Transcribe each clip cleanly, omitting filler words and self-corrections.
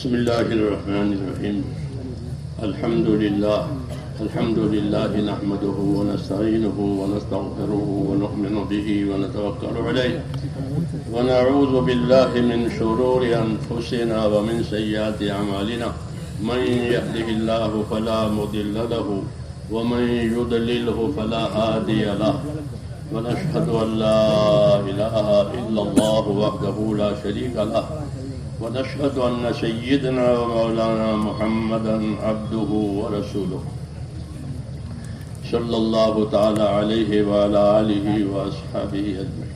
बिस्मिल्लाहिर्रहमानिर्रहीम अल्हम्दुलिल्लाह नहमदुहु व नस्तईनुहु व नस्तगफिरुहु व नु'मिनु बिही व नतवक्कलु अलैहि व नऊज़ु बिल्लाहि मिन शुरूरि अनफुसिना व मिन सय्यिआति अमालिना मन यहदिहिल्लाहु फला मुदिल्ल लहु व मन युद्लिलहु फला हादिय लहु व नशहदु अन ला इलाहा इल्लल्लाहु वहदहु ला शरीका लहु वनशहदु अन्न सय्यिदना व मौलाना मुहम्मदन अब्दुहु व रसूलुहु सल्लल्लाहु तआला अलैहि व अला आलिहि व अस्हाबिहि अजमईन।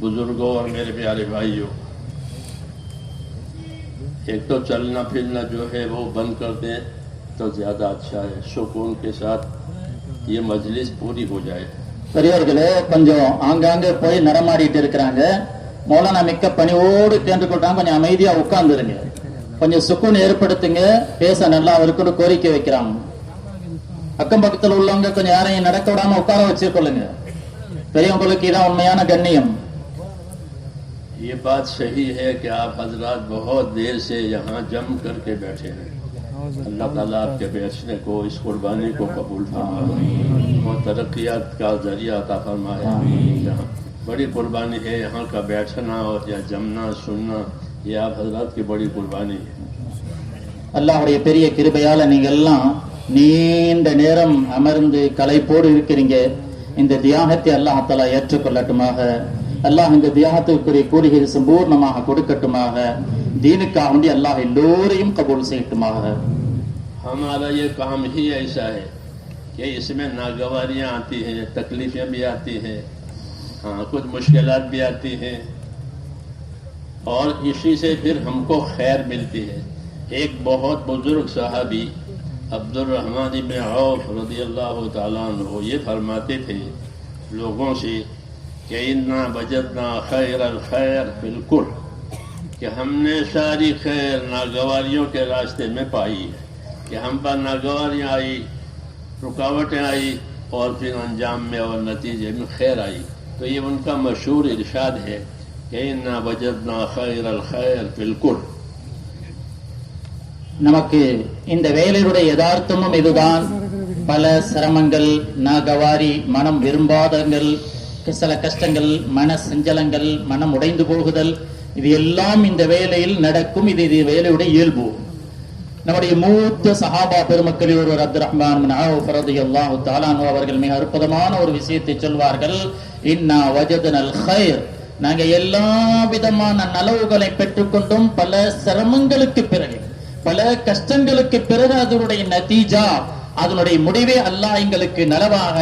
बुजुर्गों और मेरे प्यारे भाइयों, एक तो चलना फिरना जो है वो बंद कर दें तो ज्यादा अच्छा है, सुकून के साथ ये मजलिस पूरी हो जाए। பெரியவர்களே, கொஞ்சம் ஆங்காங்கே போய் நடமாடிட்டு இருக்கிறாங்க. மௌலானா மிக்க பணிவோடு கேட்டுக்கொள்றாங்க, கொஞ்சம் அமைதியா உட்கார்ந்துருங்க, கொஞ்சம் சுக்கூன் ஏற்படுத்துங்க, பேச நல்லா இருக்குன்னு கோரிக்கை வைக்கிறாங்க. அக்கம் பக்கத்தில் உள்ளவங்க கொஞ்சம் யாரையும் நடக்க விடாம உட்கார வச்சுக்கொள்ளுங்க. பெரியவங்களுக்கு இதான் உண்மையான கண்ணியம். ये बात सही है कि आप हजरात बहुत देर से यहाँ जम करके बैठे हैं। अल्लाह ताला आपके बैठने को, इस कुर्बानी को कबूल फरमाए और तरक्कियात का जरिया अता फरमाए। यहाँ बड़ी कुर्बानी है, यहाँ का बैठना और या जमना सुनना, ये आप हजरात की बड़ी कुर्बानी है। அல்லாஹ்வுடைய பெரிய கிருபையால நீங்க எல்லாம் நீண்ட நேரம் அமர்ந்து களைப்போடு இருக்கிறீங்க. இந்த தியாகத்தை அல்லாஹ் தஆலா ஏற்றுக்கொள்ளட்டுமாக. அல்லாஹ் இந்த தியாகத்துக்குரிய கூலிகளை சம்பூர்ணமாக கொடுக்கட்டுமாக. दीनக்காக வேண்டி अल्लाह எல்லோரையும் கபூல் செய்யட்டுமாக. हमारा ये काम ही ऐसा है कि इसमें नागवारियां आती हैं, तकलीफें भी आती हैं, हाँ कुछ मुश्किलात भी आती हैं और इसी से फिर हमको खैर मिलती है। एक बहुत बुजुर्ग सहाबी अब्दुर्रहमान इब्न औफ रज़ियल्लाहु ताला अन्हु ये फरमाते थे लोगों से कि इन्ना वजदना खैरल खैर बिल्कुल, कि हमने सारी खैर नागवारियों के रास्ते में पाई है, कि हम पर नागवारियाँ आई, रुकावटें आई और फिर अंजाम में और नतीजे में खैर आई। तो ये उनका मशहूर इरशाद है कि इन्ना वजदना खैरल खैर बिल्कुल। நமக்கு இந்த வேலையுடைய யதார்த்தமும் இதுதான். பல சிரமங்கள், நாகவாரி, மனம் விரும்பாதங்கள், சில கஷ்டங்கள், மன சஞ்சலங்கள், மனம் உடைந்து போகுதல், இது எல்லாம் இந்த வேலையில் நடக்கும். இது வேலையுடைய இயல்பு. நம்முடைய மூத்த சஹாபா பெருமக்களில் ஒருவர் அப்துர்ரஹ்மான் பின் அவுஃப் ரலியல்லாஹு தஆலா அன்ஹு அவர்கள் மிக அற்புதமான ஒரு விஷயத்தை சொல்வார்கள். இன்னா வஜதனல் கைர், நாங்க எல்லா விதமான நலவுகளை பெற்றுக்கொண்டோம். பல சிரமங்களுக்கு பிறகு, பல கஷ்டங்களுக்கு பிறகு அதனுடைய நதீஜா, அதனுடைய முடிவே அல்லாஹ் எங்களுக்கு நலவாக,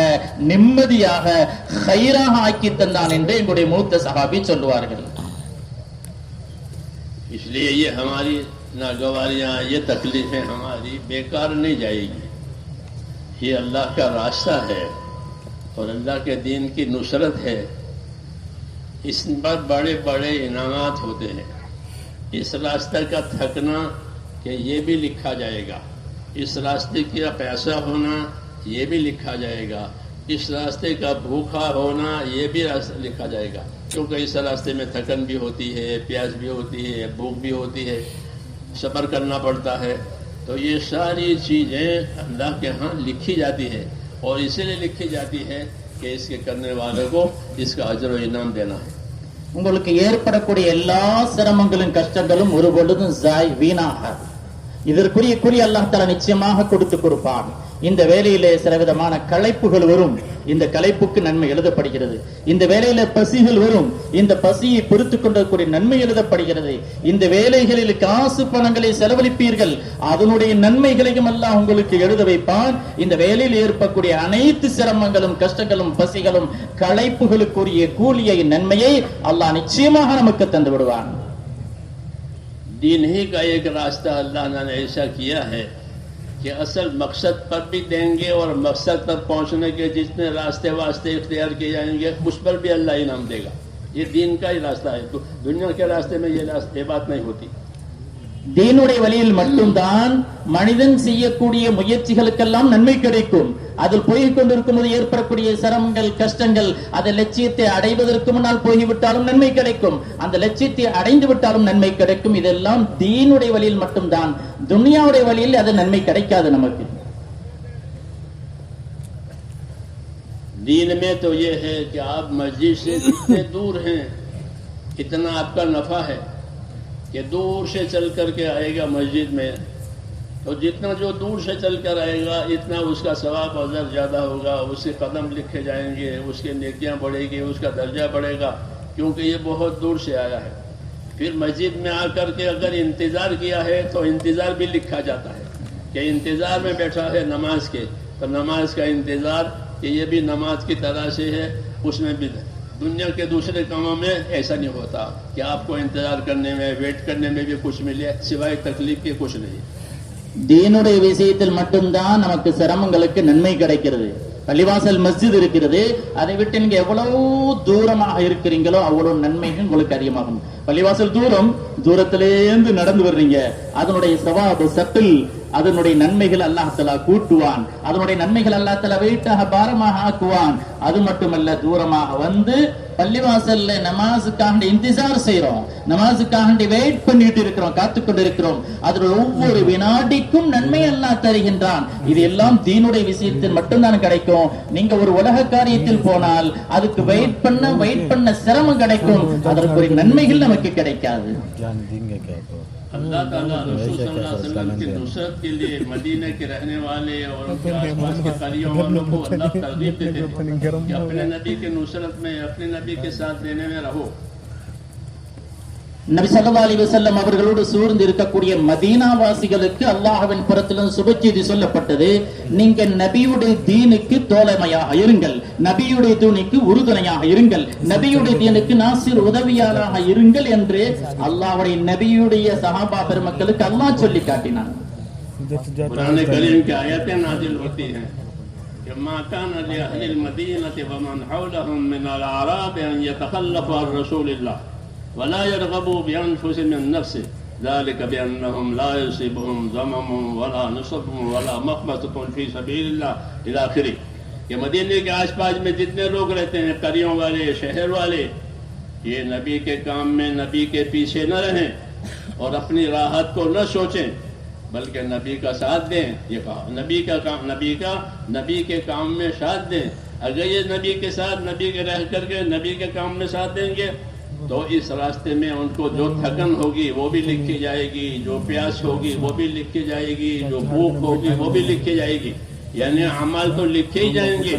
நிம்மதியாக, கைராக ஆக்கி தந்தான் என்று எங்களுடைய மூத்த சஹாபி சொல்லுவார்கள். इसलिए ये हमारी नागवारियाँ, ये तकलीफें हमारी बेकार नहीं जाएगी। ये अल्लाह का रास्ता है और अल्लाह के दीन की नुसरत है। इस पर बड़े बड़े इनामात होते हैं। इस रास्ते का थकना कि ये भी लिखा जाएगा, इस रास्ते का पैसा होना ये भी लिखा जाएगा, इस रास्ते का भूखा होना ये भी लिखा जाएगा, क्योंकि इस रास्ते में थकन भी होती है, प्यास भी होती है, भूख भी होती है, सब्र करना पड़ता है। तो ये सारी चीज़ें अल्लाह के यहाँ लिखी जाती है और इसीलिए लिखी जाती है कि इसके करने वालों को इसका अजर व इनाम देना है। உங்களுக்கு ஏற்படக்கூடிய எல்லா சிரமங்களும் கஷ்டங்களும் ஒரு பொழுதும் வீணாகாது. இதற்குரிய கூலி அல்லாஹ் தஆலா நிச்சயமாக கொடுத்து கொடுப்பான். இந்த வேலையிலே சில விதமான களைப்புகள் வரும், இந்த களைப்புக்கு நன்மை எழுதப்படுகிறது. இந்த வேலையில பசிகள் வரும், இந்த பசியை பொறுத்துக் கொண்டக்கூடிய நன்மை எழுதப்படுகிறது. இந்த வேலைகளில் காசு பணங்களை செலவழிப்பீர்கள், அதனுடைய நன்மைகளையும் அல்லாஹ் உங்களுக்கு எழுத வைப்பான். இந்த வேலையில் ஏற்படக்கூடிய அனைத்து சிரமங்களும், கஷ்டங்களும், பசிகளும், களைப்புகளுக்குரிய கூலியை, நன்மையை அல்லாஹ் நிச்சயமாக நமக்கு தந்து விடுவான். दीन ही का एक रास्ता अल्लाह ने ऐसा किया है कि असल मकसद पर भी देंगे और मकसद पर पहुंचने के जितने रास्ते वास्ते इख्तियार किए जाएंगे उस पर भी अल्लाह इनाम देगा। ये दीन का ही रास्ता है। तो दुनिया के रास्ते में ये बात नहीं होती। தீனுடைய வழியில் மட்டும்தான் மனிதன் செய்யக்கூடிய முயற்சிகளுக்கெல்லாம் நன்மை கிடைக்கும். அதில் போய்க் கொண்டிருக்கும் போது ஏற்படக்கூடிய சிரமங்கள், கஷ்டங்கள், அந்த லட்சியத்தை அடைவதற்கு முன்னால் போய்விட்டாலும் நன்மை கிடைக்கும், அந்த லட்சியத்தை அடைந்து விட்டாலும் நன்மை கிடைக்கும். இதெல்லாம் தீனுடைய வழியில் மட்டும்தான். துனியாவுடைய வழியில் அது நன்மை கிடைக்காது நமக்கு. दीन में तो ये है कि आप मस्जिद से जितने दूर हैं इतना आपका नफा है कि दूर से चल करके आएगा मस्जिद में, तो जितना जो दूर से चल कर आएगा इतना उसका सवाब अजर ज्यादा होगा, उसके कदम लिखे जाएंगे, उसकी नेकियां बढ़ेगी, उसका दर्जा बढ़ेगा, क्योंकि ये बहुत दूर से आया है। फिर मस्जिद में आकर के अगर इंतजार किया है तो इंतजार भी लिखा जाता है कि इंतजार में बैठा है नमाज के, तो नमाज का इंतजार कि ये भी नमाज की तरह से है। उसमें भी दुनिया के दूसरे कामों में ऐसा नहीं होता कि आपको इंतजार करने में, वेट करने में भी कुछ मिले, सिवाय तकलीफ के कुछ नहीं। தீனுடைய விஷயத்தில் மட்டும்தான் நமக்கு சிரமங்களுக்கு நன்மை கிடைக்கிறது. பள்ளிவாசல் மஸ்ஜித் இருக்கிறது, அதை விட்டு நீங்க எவ்வளவு தூரமாக இருக்கிறீங்களோ அவ்வளவு நன்மைகள் உங்களுக்கு அதிகமாகும். பள்ளிவாசல் தூரம், தூரத்திலேந்து நடந்து வர்றீங்க, அதனுடைய சவாபு சட்டில், அதனுடைய நன்மைகள் அல்லாஹ் தஆலா கூட்டுவான், அதனுடைய நன்மைகள் அல்லாஹ் தஆலா வெயிட்டாக பாரமாக ஆக்குவான். அது மட்டுமல்ல, தூரமாக வந்து பள்ளிவாசல்ல நமாஸுக்காக இன்திசார் செய்யறோம், நமாஸுக்காக வெயிட் பண்ணிட்டு இருக்கிறோம், காத்துக்கொண்டு இருக்கிறோம். அதோட ஒவ்வொரு வினாடிக்கும் நன்மை அல்லாஹ் தருகின்றான். இது எல்லாம் தீனுடைய விஷயத்தில் மட்டும்தான் கிடைக்கும். நீங்க ஒரு உலக காரியத்தில் போனால் அதுக்கு வெயிட் பண்ண சிரமம் கிடைக்கும், அதற்கு ஒரு நன்மைகள் நமக்கு கிடைக்காது. अल्लाह ताला रसूल सल्लल्लाहु अलैहि वसल्लम की नुसरत के लिए मदीने के रहने वाले और उनके आसपास के करियों वालों को अल्लाह तरगीब देते हैं कि अपने नबी के नुसरत में, अपने नबी के साथ देने में रहो. நபி ஸல்லல்லாஹு அலைஹி வஸல்லம் அவர்களோடு சூழ்ந்து இருக்கக்கூடிய மதீனாவாசிகளுக்கு அல்லாஹ்வின் புறத்திலிருந்து சுபச்செய்தி சொல்லப்பட்டது. நீங்க நபியுடைய தீனுக்கு தோழமையாக இருங்கள், நபியுடைய தீனுக்கு உறுதுணையாக இருங்கள், நபியுடைய தீனுக்கு நாசிர் உதவியாளராக இருங்கள் என்று அல்லாஹ்வுடைய நபியுடைய சஹாபா பெருமக்களுக்கு அல்லாஹ் சொல்லி காட்டினான். कुरान करीम की आयतें नाजिल होती हैं कि मा कान लि अहलिल मदीनति व मन हौलहुम मिन अल-अराब अन यतखल्लफू अन रसूलिल्लाह वला यरगबू बिअनफुसिहिम मिन नफ्सिहि ज़ालिका बिअन्नहुम ला युसीबुहुम ज़ममुन वला नसबुन वला मखमसतुन फी सबीलिल्लाह इला आखिरी. कि मदीने के आसपास में जितने लोग रहते हैं, करियों वाले, शहर वाले, ये नबी के काम में, नबी के पीछे न रहें और अपनी राहत को न सोचें, बल्कि नबी का साथ दें. ये कहा नबी के काम में साथ दें. अगर ये नबी के साथ, नबी के रह करके नबी के काम में साथ देंगे तो इस रास्ते में उनको जो थकन होगी वो भी लिखी जाएगी, जो प्यास होगी वो भी लिखी जाएगी, जो भूख होगी वो भी लिखी जाएगी. यानी अमाल तो लिखे ही जाएंगे,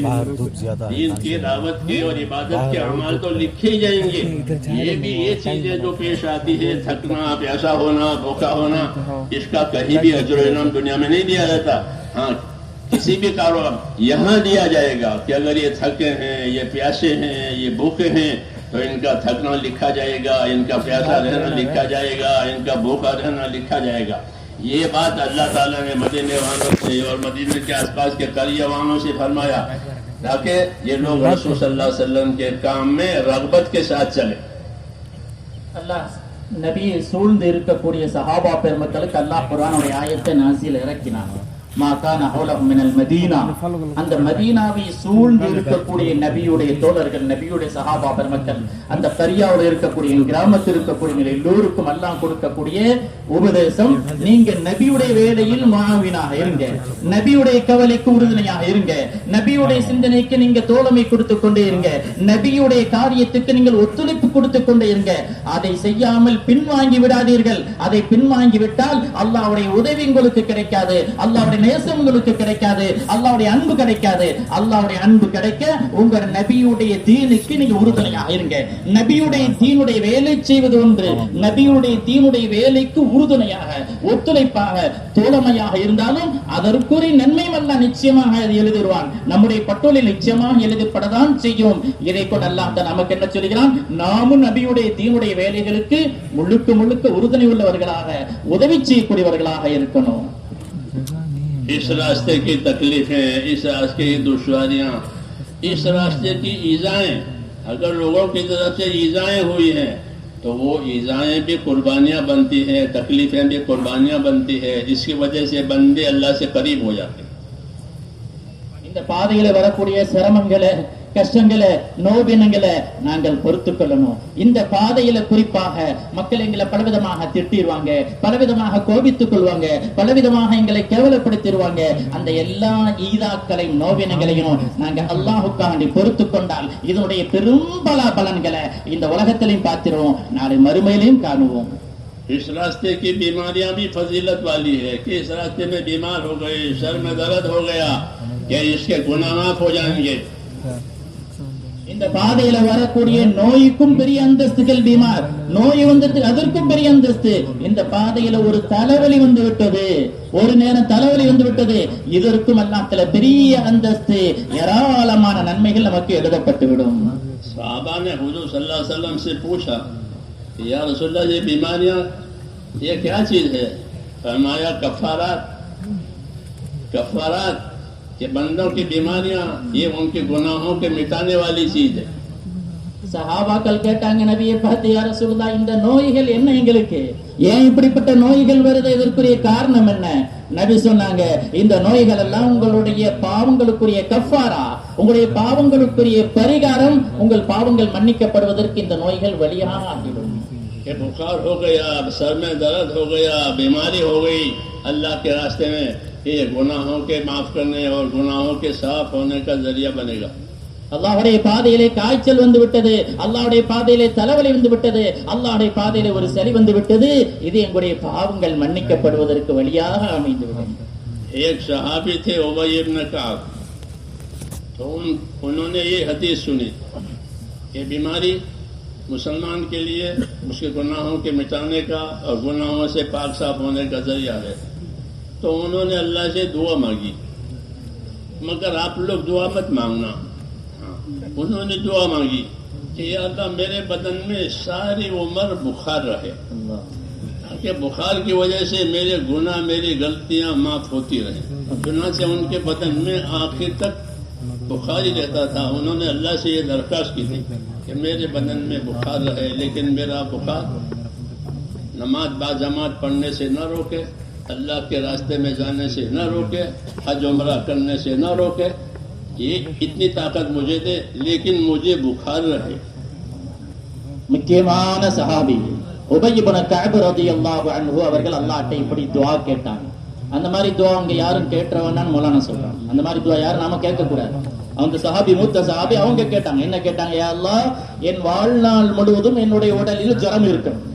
दीन की दावत के और इबादत के अमाल तो लिखे ही जाएंगे. ये चीजें जो पेश आती है, थकना, प्यासा होना, भूखा होना, इसका कहीं भी अजर इनाम दुनिया में नहीं दिया जाता. हाँ, किसी भी कारोबार यहाँ दिया जाएगा कि अगर ये थके हैं, ये प्यासे हैं, ये भूखे हैं, तो इनका थकना लिखा जाएगा, इनका प्यासा रहना लिखा जाएगा, इनका भूखा रहना लिखा जाएगा. ये बात अल्लाह ताला ने मदीने वालों से और मदीने के आसपास के करिया वालों से फरमाया ताकि ये लोग रसूल सल्लल्लाहु अलैहि वसल्लम के काम में रगबत के साथ चले. அல்லாஹ் நபியை சூழ்ந்து இருக்கக்கூடிய சஹாபா பெருமக்களுக்கு அல்லாஹ் குர்ஆனுடைய ஆயத்தை நாசில் இறக்கினான். மா கான ஹௌலஹும் மினல் மதீனா, அந்த மதீனாவை சூழ்ந்து இருக்கக்கூடிய நபியுடைய தோழர்கள், நபியுடைய சஹாபா பெருமக்கள், அந்த கரியாவில் இருக்கக்கூடிய கிராமத்தில் இருக்கக்கூடிய எல்லோருக்கும் அல்லாஹ் கொடுக்கக்கூடிய உபதேசம், நீங்க நபியுடைய வேலையில் மாவினாக இருங்க, நபியுடைய கவலைக்கு உறுதுணையாக இருங்க, நபியுடைய சிந்தனைக்கு நீங்க தோழமை கொடுத்து கொண்டே இருங்க, நபியுடைய காரியத்துக்கு நீங்கள் ஒத்துழைப்பு கொடுத்து கொண்டே இருங்க. அதை செய்யாமல் பின்வாங்கி விடாதீர்கள். அதை பின்வாங்கி விட்டால் அல்லாஹ்வுடைய உதவி உங்களுக்கு கிடைக்காது, அல்லாஹ்வுடைய நேசம் உங்களுக்கு கிடைக்காது, அல்லாஹ்வுடைய அன்பு கிடைக்காது. அல்லாஹ்வுடைய அன்பு கிடைக்க உங்க நபியுடைய தீனுக்கு நீங்க உறுதுணையாக இருங்க. நபியுடைய தீனுடைய வேலை செய்வது ஒன்று, நபியுடைய தீனுடைய வேலைக்கு உறுதுணையாக, ஒத்துழைப்பாக, தோழமையாக இருந்தாலும் அதற்குரிய நன்மை அல்லாஹ் நிச்சயமாக எழுதிடுவான். நம்முடைய பட்டோலில் நிச்சயமாக எழுதப்படதான் செய்யும். இதை கொண்டு அல்லாஹ் நமக்கு என்ன சொல்கிறான்? நாமும் நபியுடைய தீனுடைய வேலைகளுக்கு முழுக்க முழுக்க உறுதுணை உள்ளவர்களாக, உதவி செய்யக்கூடியவர்களாக இருக்கணும். इस रास्ते की तकलीफें, इस रास्ते की दुश्वारियां, इस रास्ते की ईजाएं, अगर लोगों की तरफ से ईजाएं हुई हैं, तो वो ईज़ाएं भी कुर्बानियाँ बनती हैं, तकलीफें भी कुर्बानियाँ बनती है। इसकी वजह से बंदे अल्लाह से करीब हो जाते हैं। இந்த பாதையில வரக்கூடிய சிரமங்களை, கஷ்டங்களை, நோவினங்களை நாங்கள் பொறுத்துக் கொள்ளணும். இந்த பாதையில குறிப்பாக மக்கள் எங்களை பலவிதமாக திட்டிடுவாங்க, பலவிதமாக கோபித்துக் கொள்வாங்க, பலவிதமாக எங்களை கேவலப்படுத்திடுவாங்க. அந்த எல்லா ஈதாக்களையும் நோவினங்களையும் நாங்கள் அல்லாஹுக்காண்டி பொறுத்துக் கொண்டால் இதனுடைய பெரும்பல பலன்களை இந்த உலகத்திலையும் பார்த்திருவோம், நாளை மறுமையிலையும் காணுவோம். इस रास्ते की बीमारियां भी फजीलत वाली है कि इस रास्ते में बीमार हो गए, सर में दर्द हो गया, क्या इसके गुनाह माफ हो जाएंगे? இந்த பாதையில வரக்கூடிய நோய்க்கும் பெரிய அந்தஸ்துகள், பீமார் நோய் வந்துட்டு அதற்கும் பெரிய அந்தஸ்து. இந்த பாதையில ஒரு தலைவலி வந்து விட்டது, ஒரு நேரம் தலைவலி வந்து விட்டது, இதற்கும் அல்லாஹ்ல பெரிய அந்தஸ்து, ஏராளமான நன்மைகள் நமக்கு எழுதப்பட்டு விடும். सहाबा ने हुजूर सल्लल्लाहु अलैहि वसल्लम से पूछा कि या रसूलल्लाह ये बीमारियां ये क्या चीज है? फरमाया कफारात, कफारात कि बंदों की बीमारियां ये उनके गुनाहों के मिटाने वाली चीज है. சஹாபாக்கள் கேட்டாங்க, நபியை பார்த்து, யா ரசூலுல்லாஹ் இந்த நோய்கள் என்ன எங்களுக்கு, ஏன் இப்படிப்பட்ட நோய்கள் வருது, இதற்குரிய காரணம் என்ன? நபி சொன்னாங்க, இந்த நோய்கள் எல்லாம் உங்களுடைய பாவங்களுக்குரிய கஃபாரா, உங்களுடைய பாவங்களுக்குரிய பரிகாரம், உங்கள் பாவங்கள் மன்னிக்கப்படுவதற்கு இந்த நோய்கள் வழியாக ஆகிடும். कि बुखार हो गया, सर में दर्द हो गया, बीमारी हो गई, अल्लाह के रास्ते में ये गुनाहों के माफ करने और गुनाहों के साफ होने का जरिया बनेगा. அல்லாஹ்வுடைய பாதையிலே காய்ச்சல் வந்து விட்டது, அல்லாஹ்வுடைய பாதையிலே தலைவலி வந்து விட்டது, அல்லாஹ்வுடைய பாதையிலே ஒரு சரி வந்து விட்டது, இது எங்களுடைய பாவங்கள் மன்னிக்கப்படுவதற்கு வழியாக அமைந்துவிடும். एक सहाबी थे उबय इब्न काब, तो उन्होंने ये हदीस सुनी, ये बीमारी मुसलमान के लिए उसके गुनाहों के मिटाने का और गुनाहों से पाक साफ होने का जरिया है. तो उन्होंने अल्लाह से दुआ मांगी, मगर आप लोग दुआ मत मांगना. उन्होंने दुआ मांगी कि या अल्लाह मेरे बदन में सारी उम्र बुखार रहे, ताकि बुखार की वजह से मेरे गुनाह, मेरी गलतियां माफ होती रहे. चुनांचे उनके बदन में आखिर तक बुखार ही रहता था. उन्होंने अल्लाह से ये दरख्वास्त की थी कि मेरे बदन में बुखार रहे, लेकिन मेरा बुखार नमाज बाजमात पढ़ने से न रोके, अल्लाह के रास्ते में जाने से न रोके, हज उम्रा करने से न रोके. ये इतनी ताकत मुझे दे, लेकिन मुझे बुखार रहे. முக்கியமான சஹாபி உபய் இப்னு கஅப் ரலியல்லாஹு அன்ஹு அவர்கள் அல்லாஹ்ட்ட இப்படி துஆ கேட்டாங்க. அந்த மாதிரி துஆ அங்க யாரும் கேட்றவனான்னு மௌலானா சொல்றாங்க. அந்த மாதிரி துஆ யாரும் நாம கேட்க கூடாது. அந்த சஹாபி, மூத்த சஹாபி, அவங்க கேட்டாங்க. என்ன கேட்டாங்க? யா அல்லாஹ், என் வாழ்நாள் முழுவதும் என்னுடைய உடலில் ஜுரம் இருக்கணும்,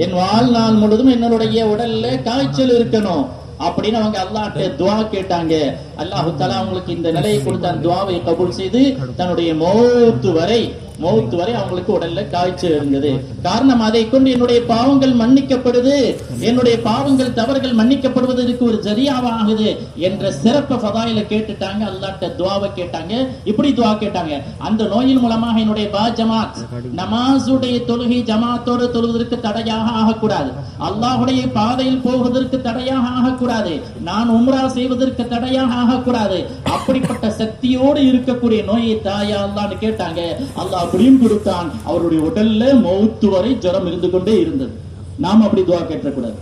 என் வாழ்நாள் முழுவதும் என்னுடைய உடல்ல காய்ச்சல் இருக்கணும் அப்படின்னு அவங்க அல்லாஹ்ட்ட துஆ கேட்டாங்க. அல்லாஹ் தஆலா அவங்களுக்கு இந்த நிலையை கொடுத்த அந்த துஆவை கபூல் செய்து தன்னுடைய மௌத் வரை அவங்களுக்கு உடல்ல காய்ச்சல் இருந்தது. காரணம், அதை கொண்டு என்னுடைய பாவங்கள் மன்னிக்கப்படுது, என்னுடைய பாவங்கள் தவறுகள் மன்னிக்கப்படுவதற்கு ஒரு ஜரியாவாகுது என்ற சிறப்ப ஃபதாயில கேட்டுட்டாங்க. அல்லாஹ்ட்ட துஆவை கேட்டாங்க. இப்படி துஆ கேட்டாங்க, அந்த நோயின் மூலமாக என்னுடைய ஜமாத், நமாஸுடைய தொழுகை ஜமாத்தோடு தொழுவதற்கு தடையாக ஆகக்கூடாது, அல்லாஹ்வுடைய பாதையில் போவதற்கு தடையாக ஆகக்கூடாது, நான் உம்ரா செய்வதற்கு தடையாக ஆகக்கூடாது. அப்படிப்பட்ட சக்தியோடு இருக்கக்கூடிய நோயை தாயா அல்லாஹ்னு கேட்டாங்க. அல்லாஹ் அப்படியும் கொடுத்தான். அவருடைய உடல்ல மௌத்து வரை ஜுரம் இருந்து கொண்டே இருந்தது. நாம் அப்படி துஆ கேட்டக்கூடாது.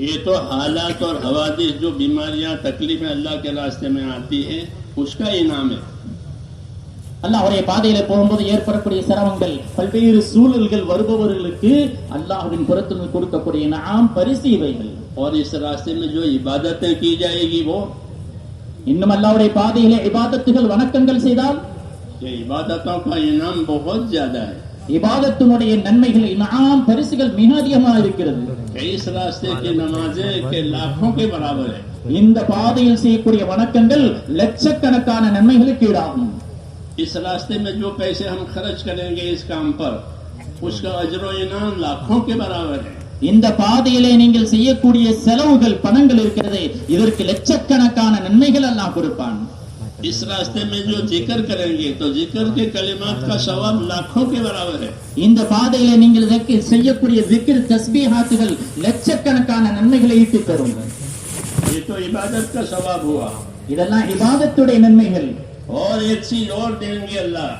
ये तो हालात और हवादिस जो बीमारियां तकलीफें अल्लाह के रास्ते में आती हैं, उसका इनाम है. அல்லாஹ்வுடைய பாதையில போகும்போது ஏற்படக்கூடிய சிரமங்கள், பல்வேறு சூழல்கள் வருபவர்களுக்கு அல்லாஹ்வின் புறத்திலிருந்து கொடுக்கக்கூடிய இனாம், பரிசு இவைகள். और इस रास्ते में जो इबादतें की जाएगी वो, இன்னும் அல்லாஹ்வுடைய பாதையிலே இபாதத்துகள், வணக்கங்கள் செய்தால் ये इबादतों का इनाम बहुत ज्यादा है. இபாதத்தினுடைய நன்மைகள், இனாம், பரிசுகள் மிக அதிகமாக இருக்கிறது. इस रास्ते की नमाजें के लाखों के बराबर है. இந்த பாதையில் செய்யக்கூடிய வணக்கங்கள் லட்சக்கணக்கான நன்மைகளுக்கு ஈடாகும். इस रास्ते में जो पैसे हम खर्च करेंगे इस काम पर, उसका अजर इनाम लाखों के बराबर है. இந்த பாதையிலே நீங்கள் செய்யக்கூடிய செலவுகள், பணங்கள் இருக்கிறது, இதற்கு லட்சக்கணக்கான நன்மைகள் அல்லாஹ் கொடுப்பான். इस रास्ते में जो जिक्र करेंगे तो जिक्र के कलिमात का सवाब लाखों के बराबर है. இந்த பாதையிலே நீங்கள் செய்யக்கூடிய जिक्र, तस्बीहाத்துகள் லட்சக்கணக்கான நன்மைகளை ஈட்டி தரும். ये तो इबादत का सवाब हुआ. இதெல்லாம் இபாதத்துடைய நன்மைகள். और एक चीज और देंगे अल्लाह,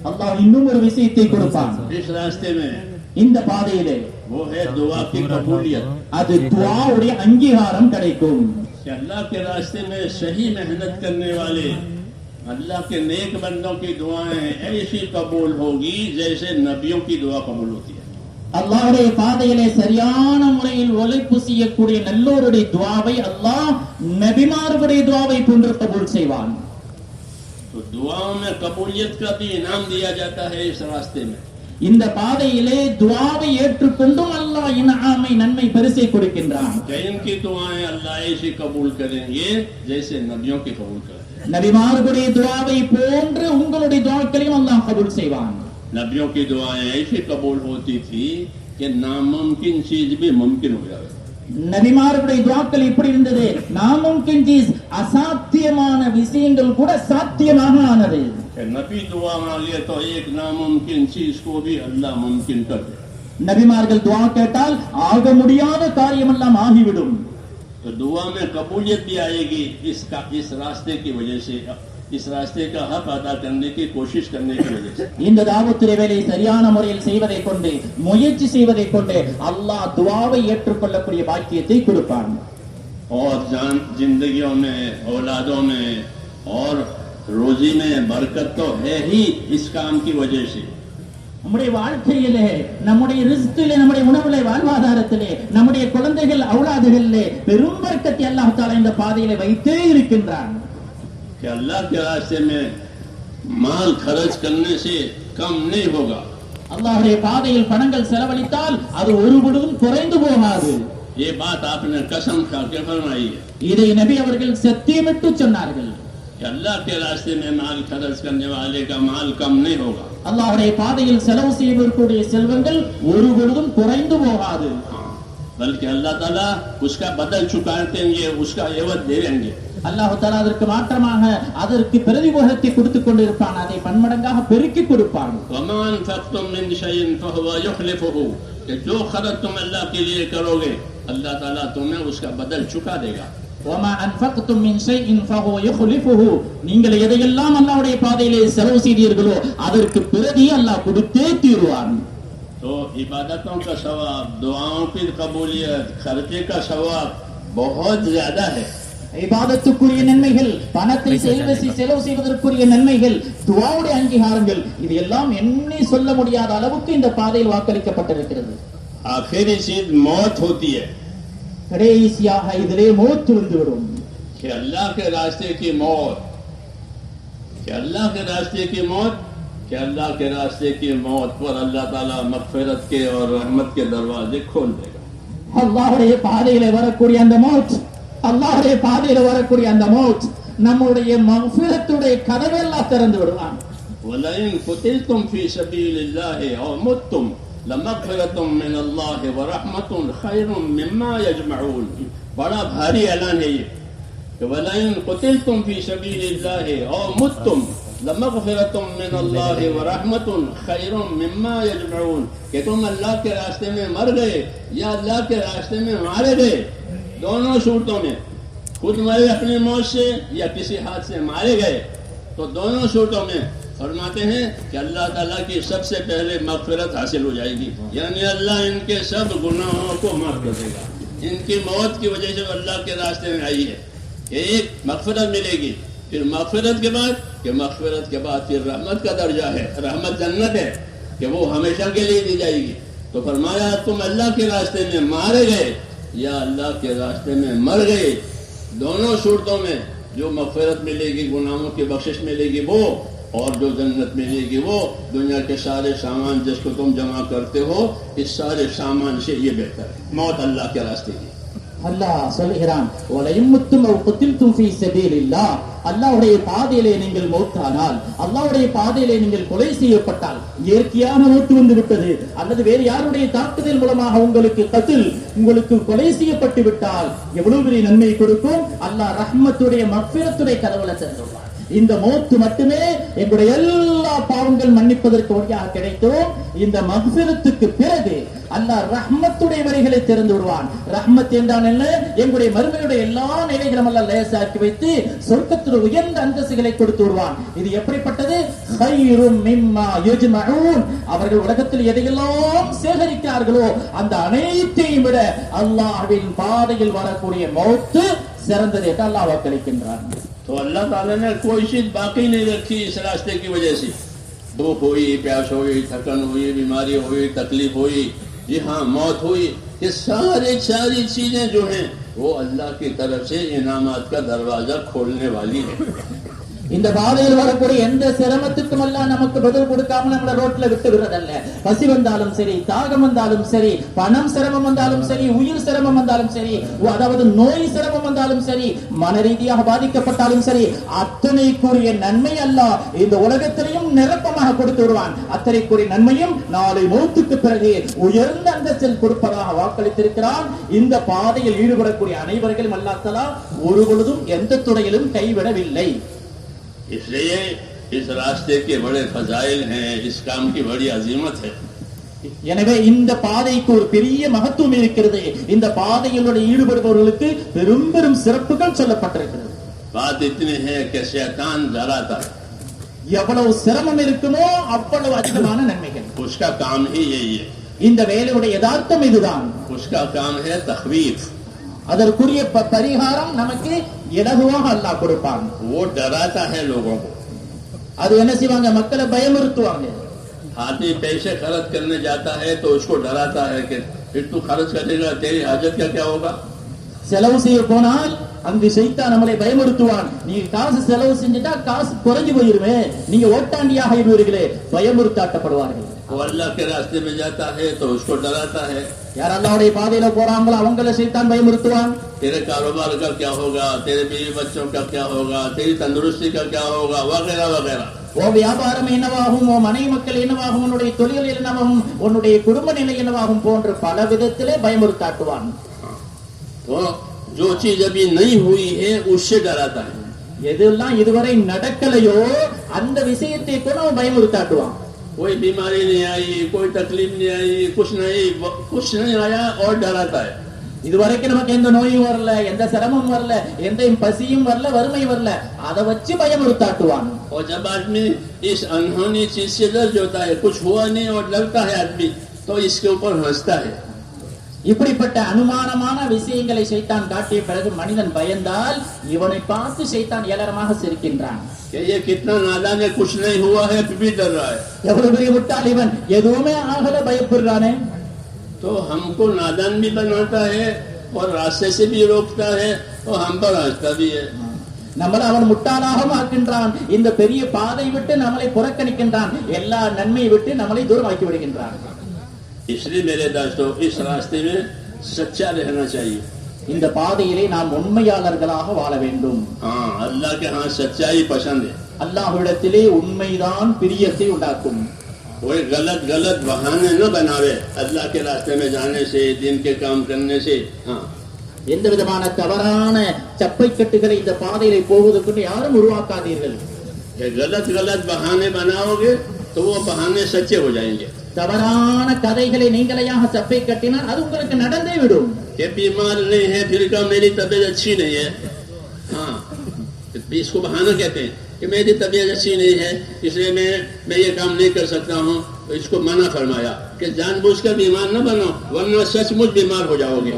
அல்லாஹ் இன்னும் ஒரு விஷயத்தை கொடுப்பான். इस रास्ते में இந்த பாதையிலே वो है दुआ की कबूलियत। அது துஆவுடைய அங்கீகாரம் கிடைக்கும்। कि अल्लाह के रास्ते में सही मेहनत करने वाले अल्लाह के नेक बंदों की दुआएं ऐसी कबूल होगी जैसे नबियों की दुआ कबूल होती है। அல்லாஹ்வுடைய பாதையிலே சரியான முறையில் உழைப்பு செய்யக்கூடிய நல்லோருடைய துஆவை அல்லாஹ் நபிமார்களுடைய துஆவை போன்று கபூல் செய்வான்। तो दुआओं में कबूलियत का भी इनाम दिया जाता है इस रास्ते में। இந்த பாதையிலே துஆவை ஏற்றுக்கொண்டும் அல்லாஹ் இன்ஆமை நன்மை பரிசை கொடுக்கின்றான்। इनकी दुआएं अल्लाह ऐसी कबूल करेंगे जैसे नबियों की कबूल करते हैं। நபிமார்களுடைய துஆவை போன்று உங்களுடைய துஆக்களையும் அல்லாஹ் கபூல் செய்வான்। नबियों की दुआएं ऐसी कबूल होती थी कि नामुमकिन चीज भी मुमकिन हो जाए। நபிமார்களுடைய துஆக்கள் இப்படி இருந்தது, நாமும்கின் சீஸ் அசாத்தியமான விஷயங்கள் கூட சாத்தியமாக ஆனது। नबी दुआ मांगे तो एक नामुमकिन चीज को भी अल्लाह मुमकिन कर दे। நபிமார்கள் துஆ கேட்டால் ஆக முடியாத காரியம் எல்லாம் ஆகிவிடும்। तो दुआ में कबूलियत भी आएगी इस रास्ते की वजह से, इस रास्ते का हक अदा करने की कोशिश करने की वजह से। இந்த தாவத்துடைய வேலையை சரியான முறையில் செய்வதை கொண்டு முயற்சி செய்வதை கொண்டு அல்லாஹ் துஆவை ஏற்றுக்கொள்ளக்கூடிய பாக்கியத்தை கொடுப்பான்। और जिंदगियों में, औलादों में और रोजी में बरकत तो है ही इस काम की वजह से। நம்முடைய வாழ்க்கையிலே, நம்முடைய ரிஸ்கிலே, நம்முடைய உணவிலே, வாழ்வாதாரத்திலே, நம்முடைய குழந்தைகள் औलादகளிலே பெரும் बरकत அல்லாஹ் தஆலா இந்த பாதையிலே வைத்தே இருக்கின்றான்। कि अल्लाह के रास्ते में माल खर्च करने से कम नहीं होगा। அல்லாஹ்வுடைய பாதையில் பணங்கள் செலவழித்தால் அது ஒருபொழுதும் குறைந்து போகாது। ये बात आपने कसम खा के फरमाई है இதை நபி அவர்கள் சத்தியமிட்டு சொன்னார்கள்। कि अल्लाह के रास्ते में माल खर्च करने वाले का माल कम नहीं होगा। அல்லாஹ்வுடைய பாதையில் செலவு செய்யக்கூடிய செல்வங்கள் ஒருபொழுதும் குறைந்து போகாது। बल्कि अल्लाह ताला उसका बदल चुका देंगे, उसका एवज दे देंगे। அல்லாஹ் தஆலா அதற்கு மாற்றமாக அதற்கு பிரதிபலத்தை கொடுத்துக் கொண்டிருப்பான், அதை பன்மடங்காக பெருக்கி கொடுப்பான்। वमा अनफक़्तुम मिन शैइन फहुव युखलिफुहु, कि जो खर्च तुम अल्लाह के लिए करोगे अल्लाह ताला तुम्हें उसका बदल चुका देगा। वमा अनफक़्तुम मिन शैइन फहुव युखलिफुहु, நீங்கள் எதையெல்லாம் அல்லாஹ்வுடைய பாதையிலே செலவு செய்தீர்களோ அதற்கு பிரதி அல்லாஹ் கொடுத்தே தீருவான்। तो इबादतों का सवाब, दुआओं की कबूलियत, खर्चे का सवाब बहुत ज्यादा है। இபாதத்துக்குரிய நன்மைகள், பணத்தை செலவு செய்வதற்குரிய நன்மைகள், துஆவுடைய அங்கீகாரங்கள், இது எல்லாம் எண்ணி சொல்ல முடியாத அளவுக்கு இந்த பாதையில் வாக்களிக்கப்பட்டிருக்கிறது। आखिरी चीज मौत होती है கடைசியாக இதிலே மௌத் வந்துவிடும்। कि अल्लाह के रास्ते की मौत, कि अल्लाह के रास्ते की मौत, कि अल्लाह के रास्ते की मौत पर अल्लाह ताला मगफिरत के और रहमत के दरवाजे खोल देगा। அல்லாஹ்வுடைய பாதையிலே வரக்கூடிய அந்த மௌத், அல்லாஹ்வுடைய பாதையிலே வரக்கூடிய அந்த மௌத் நம்முடைய மக்ஃபிரத்துடைய கதவை அல்லாஹ் திறந்து விடுவான்। वलइन कुतिलतुम फी सबीलिल्लाहि औ मुत्तुम लमगफिरतुम मिनल्लाहि व रहमतुन खैरुम मिम्मा यजमऊन। बड़ा भारी ऐलान है ये कि वलइन कुतिलतुम फी सबीलिल्लाहि औ मुत्तुम लमगफिरतुम मिनल्लाहि व रहमतुन खैरुम मिम्मा यजमऊन, कि तुम अल्लाह के रास्ते में मर गए या अल्लाह के रास्ते में मारे गए, दोनों सूरतों में खुद मरे अपनी मौत से या किसी हाथ से मारे गए, तो दोनों सूरतों में फरमाते हैं कि अल्लाह ताला की सबसे पहले मगफिरत हासिल हो जाएगी, यानी अल्लाह इनके सब गुनाहों को माफ कर देगा। इनकी मौत की वजह से अल्लाह के रास्ते में आई है, एक मगफिरत मिलेगी, फिर मगफिरत के बाद फिर रहमत का दर्जा है, रहमत जन्नत है कि वो हमेशा के लिए दी जाएगी। तो फरमाया तुम अल्लाह के रास्ते में मारे गए या अल्लाह के रास्ते में मर गए, दोनों सूरतों में जो मगफिरत मिलेगी, गुनाहों की बख्शिश मिलेगी वो, और जो जन्नत मिलेगी वो। दुनिया के सारे सामान जिसको तुम जमा करते हो, इस सारे सामान से ये बेहतर है मौत अल्लाह के रास्ते की। அல்லாஹ் சொல்கிறான், வலயின் முத்தும் அவ் குத்தில்தும் ஃபீ ஸபீலில்லாஹ், அல்லாஹ்வுடைய பாதையிலே நீங்கள் மௌத்தானால், அல்லாஹ்வுடைய பாதையிலே நீங்கள் கொலை செய்யப்பட்டால், இயற்கையான மௌத் வந்து விட்டது அல்லது வேறு யாருடைய தாக்குதல் மூலமாக உங்களுக்கு கொலை செய்யப்பட்டு விட்டால் எவ்வளவு பெரிய நன்மை கொடுக்கும்। அல்லாஹ் ரஹ்மத்துடைய மக்ஃபிரத்துடைய கதவுல திறந்துள்ளார்। இந்த மௌத் மட்டுமே எங்களுடைய எல்லா பாவங்கள் மன்னிப்பதற்கு வழியாக கிடைக்கும்। இந்த மக்ஃபிரத்துக்கு பிறகு அல்லாஹ் ரஹ்மத்துடைய வழிகளை திறந்து விடுவான். ரஹ்மத் என்றால் என்ன? எங்களுடைய மறுமையுடைய எல்லா நிலைகளும் அல்லாஹ் லேசாக்கி வைத்து சொர்க்கத்தில் உயர்ந்த அந்தஸ்துகளை கொடுத்து விடுவான். இது எப்படிப்பட்டது? ஹைரும் மிம்மா யஜ்மஊன். அவர்கள் உலகத்தில் எதையெல்லாம் சேகரிக்கிறார்களோ அந்த அனைத்தையும் விட அல்லாஹ்வின் பாதையில் வரக்கூடிய மௌத்து சிறந்தது என்று அல்லாஹ் வாக்களிக்கின்றான். तो अल्लाह ताला ने कोई चीज बाकी नहीं रखी इस रास्ते की वजह से। भूख हुई, प्यास हुई, थकन हुई, बीमारी हुई, तकलीफ हुई, जी हाँ मौत हुई, ये सारी चीजें जो हैं वो अल्लाह की तरफ से इनामात का दरवाजा खोलने वाली है। இந்த பாதையில் வரக்கூடிய எந்த சிரமத்துக்கும் எல்லாம் நமக்கு பதில் கொடுக்காம நம்மள ரோட்ல விட்டு விடுறதல்ல. பசி வந்தாலும் சரி, தாகம் வந்தாலும் சரி, பணம் சிரமம் வந்தாலும் சரி, உயிர் சிரமம் வந்தாலும் சரி, அதாவது நோய் சிரமம் வந்தாலும் சரி, மன ரீதியாக பாதிக்கப்பட்டாலும் சரி, அத்தனைக்குரிய நன்மை அல்லாஹ் இந்த உலகத்திலையும் நிரப்பமாக கொடுத்து விடுவான். அத்தனைக்குரிய நன்மையும் நாளை மௌத்துக்கு பிறகு உயர்ந்த அந்தஸ்தில் கொடுப்பதாக வாக்களித்திருக்கிறான். இந்த பாதையில் ஈடுபடக்கூடிய அனைவர்களும் அல்லாஹ் தஆலா ஒரு பொழுதும் எந்த துறையிலும் கைவிடவில்லை. इसलिए इस रास्ते के बड़े फजाइल हैं, इस काम की बड़ी अजीमत है। எனவே இந்த பாதைக்கு ஒரு பெரிய மகத்துவம் இருக்கிறது. இந்த பாதையில் ஈடுபடுபவர்களுக்கு பெரும் பெரும் சிறப்புகள் சொல்லப்பட்டிருக்கிறது. बात इतनी है कि शैतान डराता है, எவ்வளவு சிரமம் இருக்குமோ அவ்வளவு அதிகமான நன்மைகள். उसका काम ही यही है, இந்த வேலையுடைய யதார்த்தம் இதுதான். उसका काम है तखवीफ। அதற்குரிய பரிகாரம் நமக்கு இலகுவாக அல்லாஹ் கொடுப்பான். वो डराता है लोगों को। அது என்ன செய்வாங்க? மக்களை பயமுறுத்துவாங்க. आदमी पैसे खर्च करने जाता है तो उसको डराता है कि फिर तू खर्च करेगा, तेरी हाजत का क्या होगा। செலவு செய்ய போனால் அங்கு சைத்தான் நம்மளை பயமுறுத்துவான். நீங்க காசு செலவு செஞ்சுட்டா காசு குறைஞ்சு போயிருமே, நீங்க ஓட்டாண்டியாக ஆகிடுவீர்களே, பயமுறுத்தாட்டப்படுவார்கள். वो अल्लाह के रास्ते में जाता है तो उसको डराता है। யார் அல்லாஹ்வுடைய பாதையில போறாங்களோ அவங்கள சைத்தான் பயமுறுத்துவான். तेरे कारोबार का क्या होगा, तेरे बीवी बच्चों का क्या होगा, तेरी तंदुरुस्ती का क्या होगा, वगैरह वगैरह। ஓ வியாபாரம் என்னவாகும், ஓ மனைவி மக்கள் என்னவாகும், உன்னுடைய தொழில் என்னவாகும், உன்னுடைய குடும்ப நிலை என்னவாகும் போன்ற பல விதத்திலே பயமுறுத்தாட்டுவான். तो जो चीज अभी नहीं हुई है उससे डराता है। எதெல்லாம் இதுவரை நடக்கலையோ அந்த விஷயத்தை கூட அவன் பயமுறுத்தாட்டுவான். कोई बीमारी नहीं आई, कोई तकलीफ नहीं आई, कुछ नहीं आया और डराता है। இதுவரைக்கும் நமக்கு எந்த நோயும் வரல, எந்த சிரமமும் வரல, எந்த பசியும் வரல, வறுமை வரல, அதை வச்சு பயமுறுத்தாட்டுவான். और जब आदमी इस अनहोनी चीज से डर जाता है, कुछ हुआ नहीं और डरता है आदमी, तो इसके ऊपर हंसता है। இப்படிப்பட்ட அனுமானமான விஷயங்களை சைத்தான் காட்டிய பிறகு மனிதன் பயந்தால் இவனை பார்த்து சைத்தான் ஏளனமாக சிரிக்கின்றான். कि ये कितना नादान है, कुछ नहीं हुआ है फिर भी डर रहा है। எவ்வளவு பெரிய முட்டாள் இவன், எதுவுமே ஆகல பயப்படுறானே. तो हमको नादान भी बनाता है और रास्ते से भी रोकता है और हम पर हंसता भी है। நம்மள அவன் முட்டாளாக ஆக்கின்றான். இந்த பெரிய பாதை விட்டு நம்மளை புறக்கணிக்கின்றான். எல்லா நன்மையை விட்டு நம்மளை தூரமாக்கி விடுகின்றான். इसलिए मेरे दोस्तों इस रास्ते में सच्चा रहना चाहिए। இந்த பாதையிலே நாம் உண்மையாளர்களாக வாழ வேண்டும். हाँ, अल्लाह के यहाँ सच्चाई पसंद है। அல்லாஹ்விடத்திலே உண்மைதான் பிரியத்தை உண்டாக்கும். कोई गलत बहाने न बनावे अल्लाह के रास्ते में जाने से, दिन के काम करने से। हाँ, எந்த விதமான தவறான சப்பை கட்டுகளை இந்த பாதையிலே போவதற்கு யாரும் உருவாக்காதீர்கள். गलत बहाने बनाओगे तो वो बहाने सच्चे हो जाएंगे। தவறான கதைகளை நீங்களையாக சப்பை கட்டினால் அது உங்களுக்கு நடந்தே விடும். ये बीमार नहीं है फिर का मेरी तबीयत अच्छी नहीं है। हाँ, इसको बहाना कहते हैं कि मेरी तबीयत अच्छी नहीं है इसलिए मैं ये काम नहीं कर सकता हूँ। तो इसको मना फरमाया कि जानबूझकर बीमार न बनो वरना सचमुच बीमार हो जाओगे।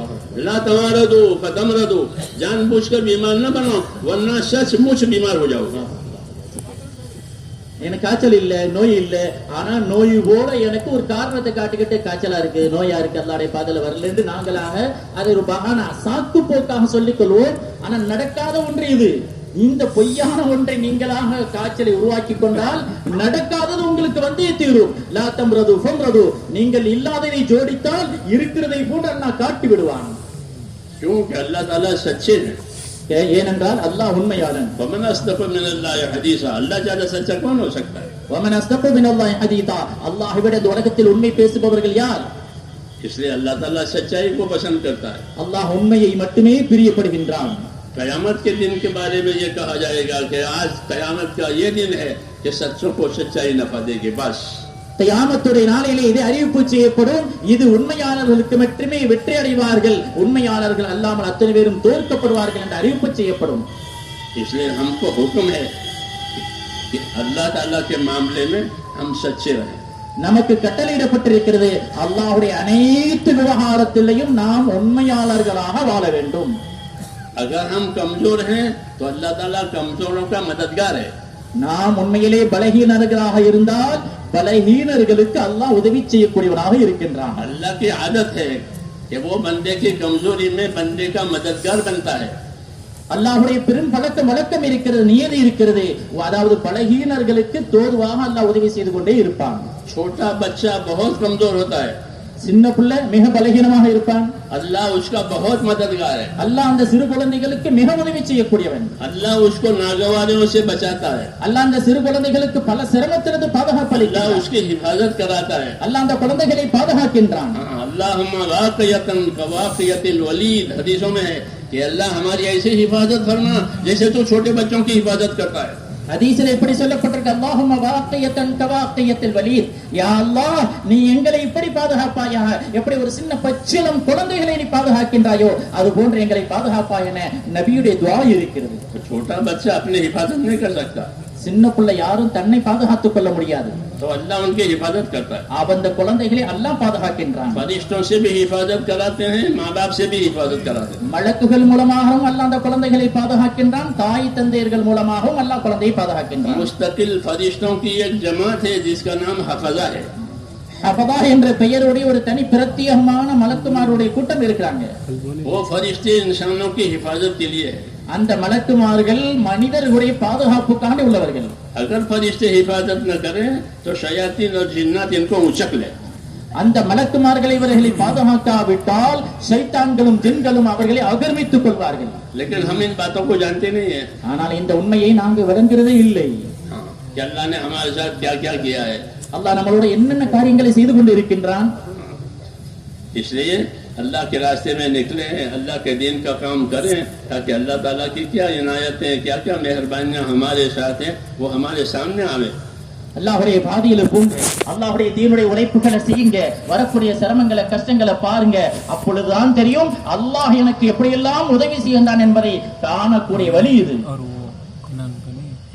ला तमरदू फतमरदू, जानबूझकर बीमार न बनो वरना सचमुच बीमार हो जाओगे। எனக்கு காய்ச்சல் இல்ல, நோய் இல்ல, ஆனா நோய் போல எனக்கு ஒரு காரணத்தை காட்டிக்கிட்டு காய்ச்சலா இருக்கு, நோயா இருக்கு, அல்லாஹ்வுடைய பாதையில வரல என்று நாங்களாக அதை ஒரு பகானா சாக்கு போக்காக சொல்லிக் கொள்வோம். ஆனா நடக்காத ஒன்று இது. இந்த பொய்யான ஒன்றை நீங்களாக காய்ச்சலை உருவாக்கி கொண்டால் நடக்காதது உங்களுக்கு வந்தே தீரும். லா தம்ரது ஃபம்ரது, நீங்கள் இல்லாததை ஜோடித்தால் இருக்கிறதை போன்று அல்லாஹ் காட்டி விடுவான். क्योंकि अल्लाह ताला सच्चे हैं। ஏனென்றால் அல்லாஹ் உண்மையாளன். वमन अस्दक़ु मिनल्लाहि हदीसा, अल्लाह ज्यादा सच्चा कौन हो सकता है। वमन अस्दक़ु मिनल्लाहि हदीसा, அல்லாஹ்வை விட உலகத்தில் உண்மை பேசுபவர்கள் யார்? इसलिए अल्लाह ताला सच्चाई को पसंद करता है। அல்லாஹ் உண்மையை மட்டுமே பிரியப்படுகின்றான். कयामत के दिन के बारे में ये कहा जाएगा कि आज कयामत का ये दिन है कि सच्चों को सच्चाई नफा देगी। बस கியாமத்துடைய நாளிலே இது அறிவிப்பு செய்யப்படும். இது உண்மையாளர்களுக்கு மட்டுமே வெற்றி அடைவார்கள், உண்மையாளர்கள் அல்லாமல் அத்தனை பேரும் தோற்கப்படுவார்கள் என்று அறிவிப்பு செய்யப்படும். इसलिए हमको हुक्म है कि अल्लाह ताला के मामले में हम सच्चे रहें. நமக்கு கட்டளையிடப்பட்டிருக்கிறது அல்லாஹ்வுடைய அனைத்து விவகாரத்திலையும் நாம் உண்மையாளர்களாக வாழ வேண்டும். अगर हम कमजोर हैं तो अल्लाह ताला कमजोरों का मददगार है. நாம் உண்மையிலே பலகீனர்களாக இருந்தால் பலகீனர்களுக்கு அல்லாஹ் உதவி செய்யக்கூடியவனாக இருக்கின்றான். अल्लाह की आदत है कि वो बंदे की कमजोरी में बंदे का मददगार बनता है. அல்லாஹ்வுடைய பெரும் வழக்கம் இருக்கிறது, நியதி இருக்கிறது. அதாவது பலகீனர்களுக்கு தோதுவாக அல்லாஹ் உதவி செய்து கொண்டே இருப்பான். छोटा बच्चा बहुत कमजोर होता है, சின்ன பிள்ளை மிக பலகீனமாக இருப்பான். अल्लाह उसका बहुत मददगार है. அல்லாஹ் அந்த சிறு குழந்தைகளுக்கு மிக உதவி செய்யக்கூடியவன். अल्लाह उसको नागवारियों से बचाता है. அல்லாஹ் அந்த சிறு குழந்தைகளுக்கு பல சிரமத்திலிருந்து பாதுகாப்பு अल्लाह அளிக்கிறான். उसकी हिफाजत कराता है. அல்லாஹ் அந்த குழந்தைகளை பாதுகாக்கின்றான். अल्लाहुम्मा वाक़ियतन कवाक़ियतिल वलीद, हदीसों में है कि अल्लाह हमारी ऐसी हिफाजत फरमा जैसे तो छोटे बच्चों की हिफाजत करता है. ஹதீஸில் இப்படி சொல்லப்பட்டிருக்கு, அல்லாஹும்ம வாக்கியத்தன் கவாக்கியத்தில் வலீத், யா அல்லாஹ் நீ எங்களை இப்படி பாதுகாப்பாயாக, எப்படி ஒரு சின்ன பச்சிளம் குழந்தைகளை நீ பாதுகாக்கின்றாயோ அது போன்று எங்களை பாதுகாப்பாய் என நபியுடைய துஆ இருக்கிறது. छोटा बच्चा अपनी हिफाजत नहीं कर सकता, சின்ன பிள்ளை யாரும் தன்னை பாதுகாத்துக் கொள்ள முடியாது. तो अल्लाह उनकी हिफाजत करता है. அந்த குழந்தைகளை அல்லாஹ் பாதுகாக்கின்றான். फरिश्तों से भी हिफाजत कराते हैं, माँ बाप से भी हिफाजत कराते हैं. மலக்குகள் மூலமாகவும் அல்லாஹ் அந்த குழந்தைகளை பாதுகாக்கின்றான், தாய் தந்தையர்கள் மூலமாகவும் அல்லாஹ் குழந்தையை பாதுகாக்கின்றான். मुस्तकिल फरिश्तों की एक जमात है जिसका नाम हफजा है. ஹஃபதா என்ற பெயருடைய ஒரு தனி பிரத்யேகமான மலக்குமாருடைய கூட்டம் இருக்கிறாங்க. वो फरिश्ते इंसानों की हिफाजत के लिए है. அந்த மலக்குமார்கள் மனிதர்களுடைய பாதுகாப்புக்காக உள்ளவர்கள். अगर फरिश्ते हिफाजत न करें तो शयातीन और जिन्नात इनको उचक ले. அந்த மலக்குமார்களை இவர்களை பாதுகாக்காவிட்டால் ஷைத்தான்களும் ஜின்களும் அவர்களை அகர்மித்துக் கொள்வார்கள். लेकिन हम इन बातों को जानते नहीं है. ஆனால் இந்த உண்மையை நாங்கள் விளங்குறதே இல்லை. कि अल्लाह ने हमारे साथ क्या क्या किया है. அல்லாஹ் நம்மளோட என்னென்ன காரியங்களை செய்து கொண்டு இருக்கின்றான். इसलिए अल्लाह के रास्ते में निकले हैं, अल्लाह के दीन का काम करें ताकि अल्लाह ताला की क्या इनायतें, क्या क्या मेहरबानियां हमारे साथ हैं वो हमारे सामने आवे. அல்லாஹ்வுடைய பாதையில போங்க, அல்லாஹ்வுடைய தீனுடைய உழைப்புகளை செய்யுங்க, வரக்கூடிய சிரமங்களை கஷ்டங்களை பாருங்க. அப்பொழுதுதான் தெரியும் அல்லாஹ் எனக்கு எப்படியெல்லாம் உதவி செய்கின்றான் என்பதை காணக்கூடிய வழி இது.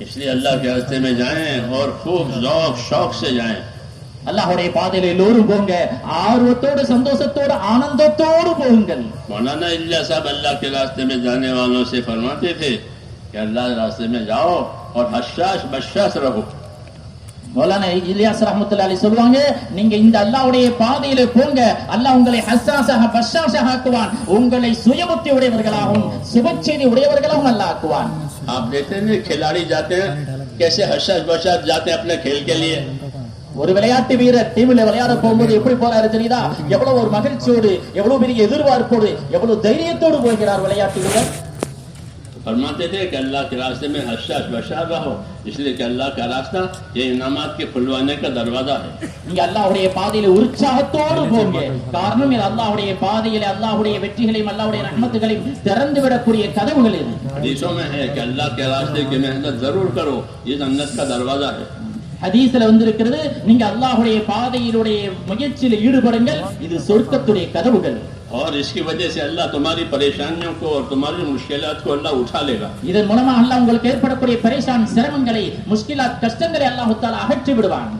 इसलिए अल्लाह के रास्ते में जाएं और खूब ज़ौक़ शौक से जाएं. அல்லாஹ்வுடைய பாதையில எல்லோரும் போங்க, ஆர்வத்தோடு சந்தோஷத்தோடு ஆனந்தத்தோடு போகுங்கள். मौलाना इलियास साहब अल्लाह के रास्ते में जाने वालों से फरमाते थे कि अल्लाह के रास्ते में जाओ और हशाश बशाश रहो. மௌலானா இலியாஸ் ரஹ்மத்துல்லாஹி அலைஹி சொல்வாங்க, நீங்க இந்த அல்லாஹ்வுடைய பாதையில போங்க, அல்லாஹ் உங்களை ஹஸ்ஸாஸாக பஷாஷாக ஆக்குவான், உங்களை சுயபுத்தி உடையவர்களாகவும் சுபச்செய்தி உடையவர்களாகவும் அல்லாஹ் ஆக்குவான். आप देखते हैं खिलाड़ी जाते हैं कैसे हशाश बशाश जाते हैं अपने खेल के लिए. ஒரு விளையாட்டு வீரர் டீம்ல விளையாட போகும்போது எப்படி போறாரு தெரியுதா? எவ்வளவு ஒரு மகிழ்ச்சியோடு, எவ்வளவு பெரிய எதிர்பார்ப்போடு, எவ்வளவு தைரியத்தோடு போகிறார் விளையாட்டு வீரர். फरमाते थे कि अल्लाह के रास्ते में हशाश बशाश रहो, इसलिए कि अल्लाह का रास्ता ये इनामात के खुलवाने का दरवाजा है. நீங்க அல்லாஹ்வுடைய பாதையில உற்சாகத்தோடு போங்க, காரணம் இது அல்லாஹ்வுடைய பாதையில அல்லாஹ்வுடைய வெற்றிகளையும் அல்லாஹ்வுடைய ரஹ்மத்துகளையும் திறந்து விடக்கூடிய கதவுகள் இது. हदीसों में है कि अल्लाह के रास्ते की मेहनत जरूर करो, ये जन्नत का दरवाजा है. ஹதீஸ்ல வந்திருக்கிறது, நீங்க அல்லாஹ்வுடைய பாதையிலுடைய முயற்சியில ஈடுபடுங்கள், இது சொர்க்கத்துடைய கதவுகள். और इसकी वजह से अल्लाह तुम्हारी परेशानियों को और तुम्हारी मुश्किलात को अल्लाह उठा लेगा. இதன் மூலமா அல்லாஹ் உங்களுக்கு ஏற்படக்கூடிய பரேஷான் சிரமங்களை, முஷ்கிலாத் கஷ்டங்களை அல்லாஹ் தஆலா அகற்றி விடுவான்.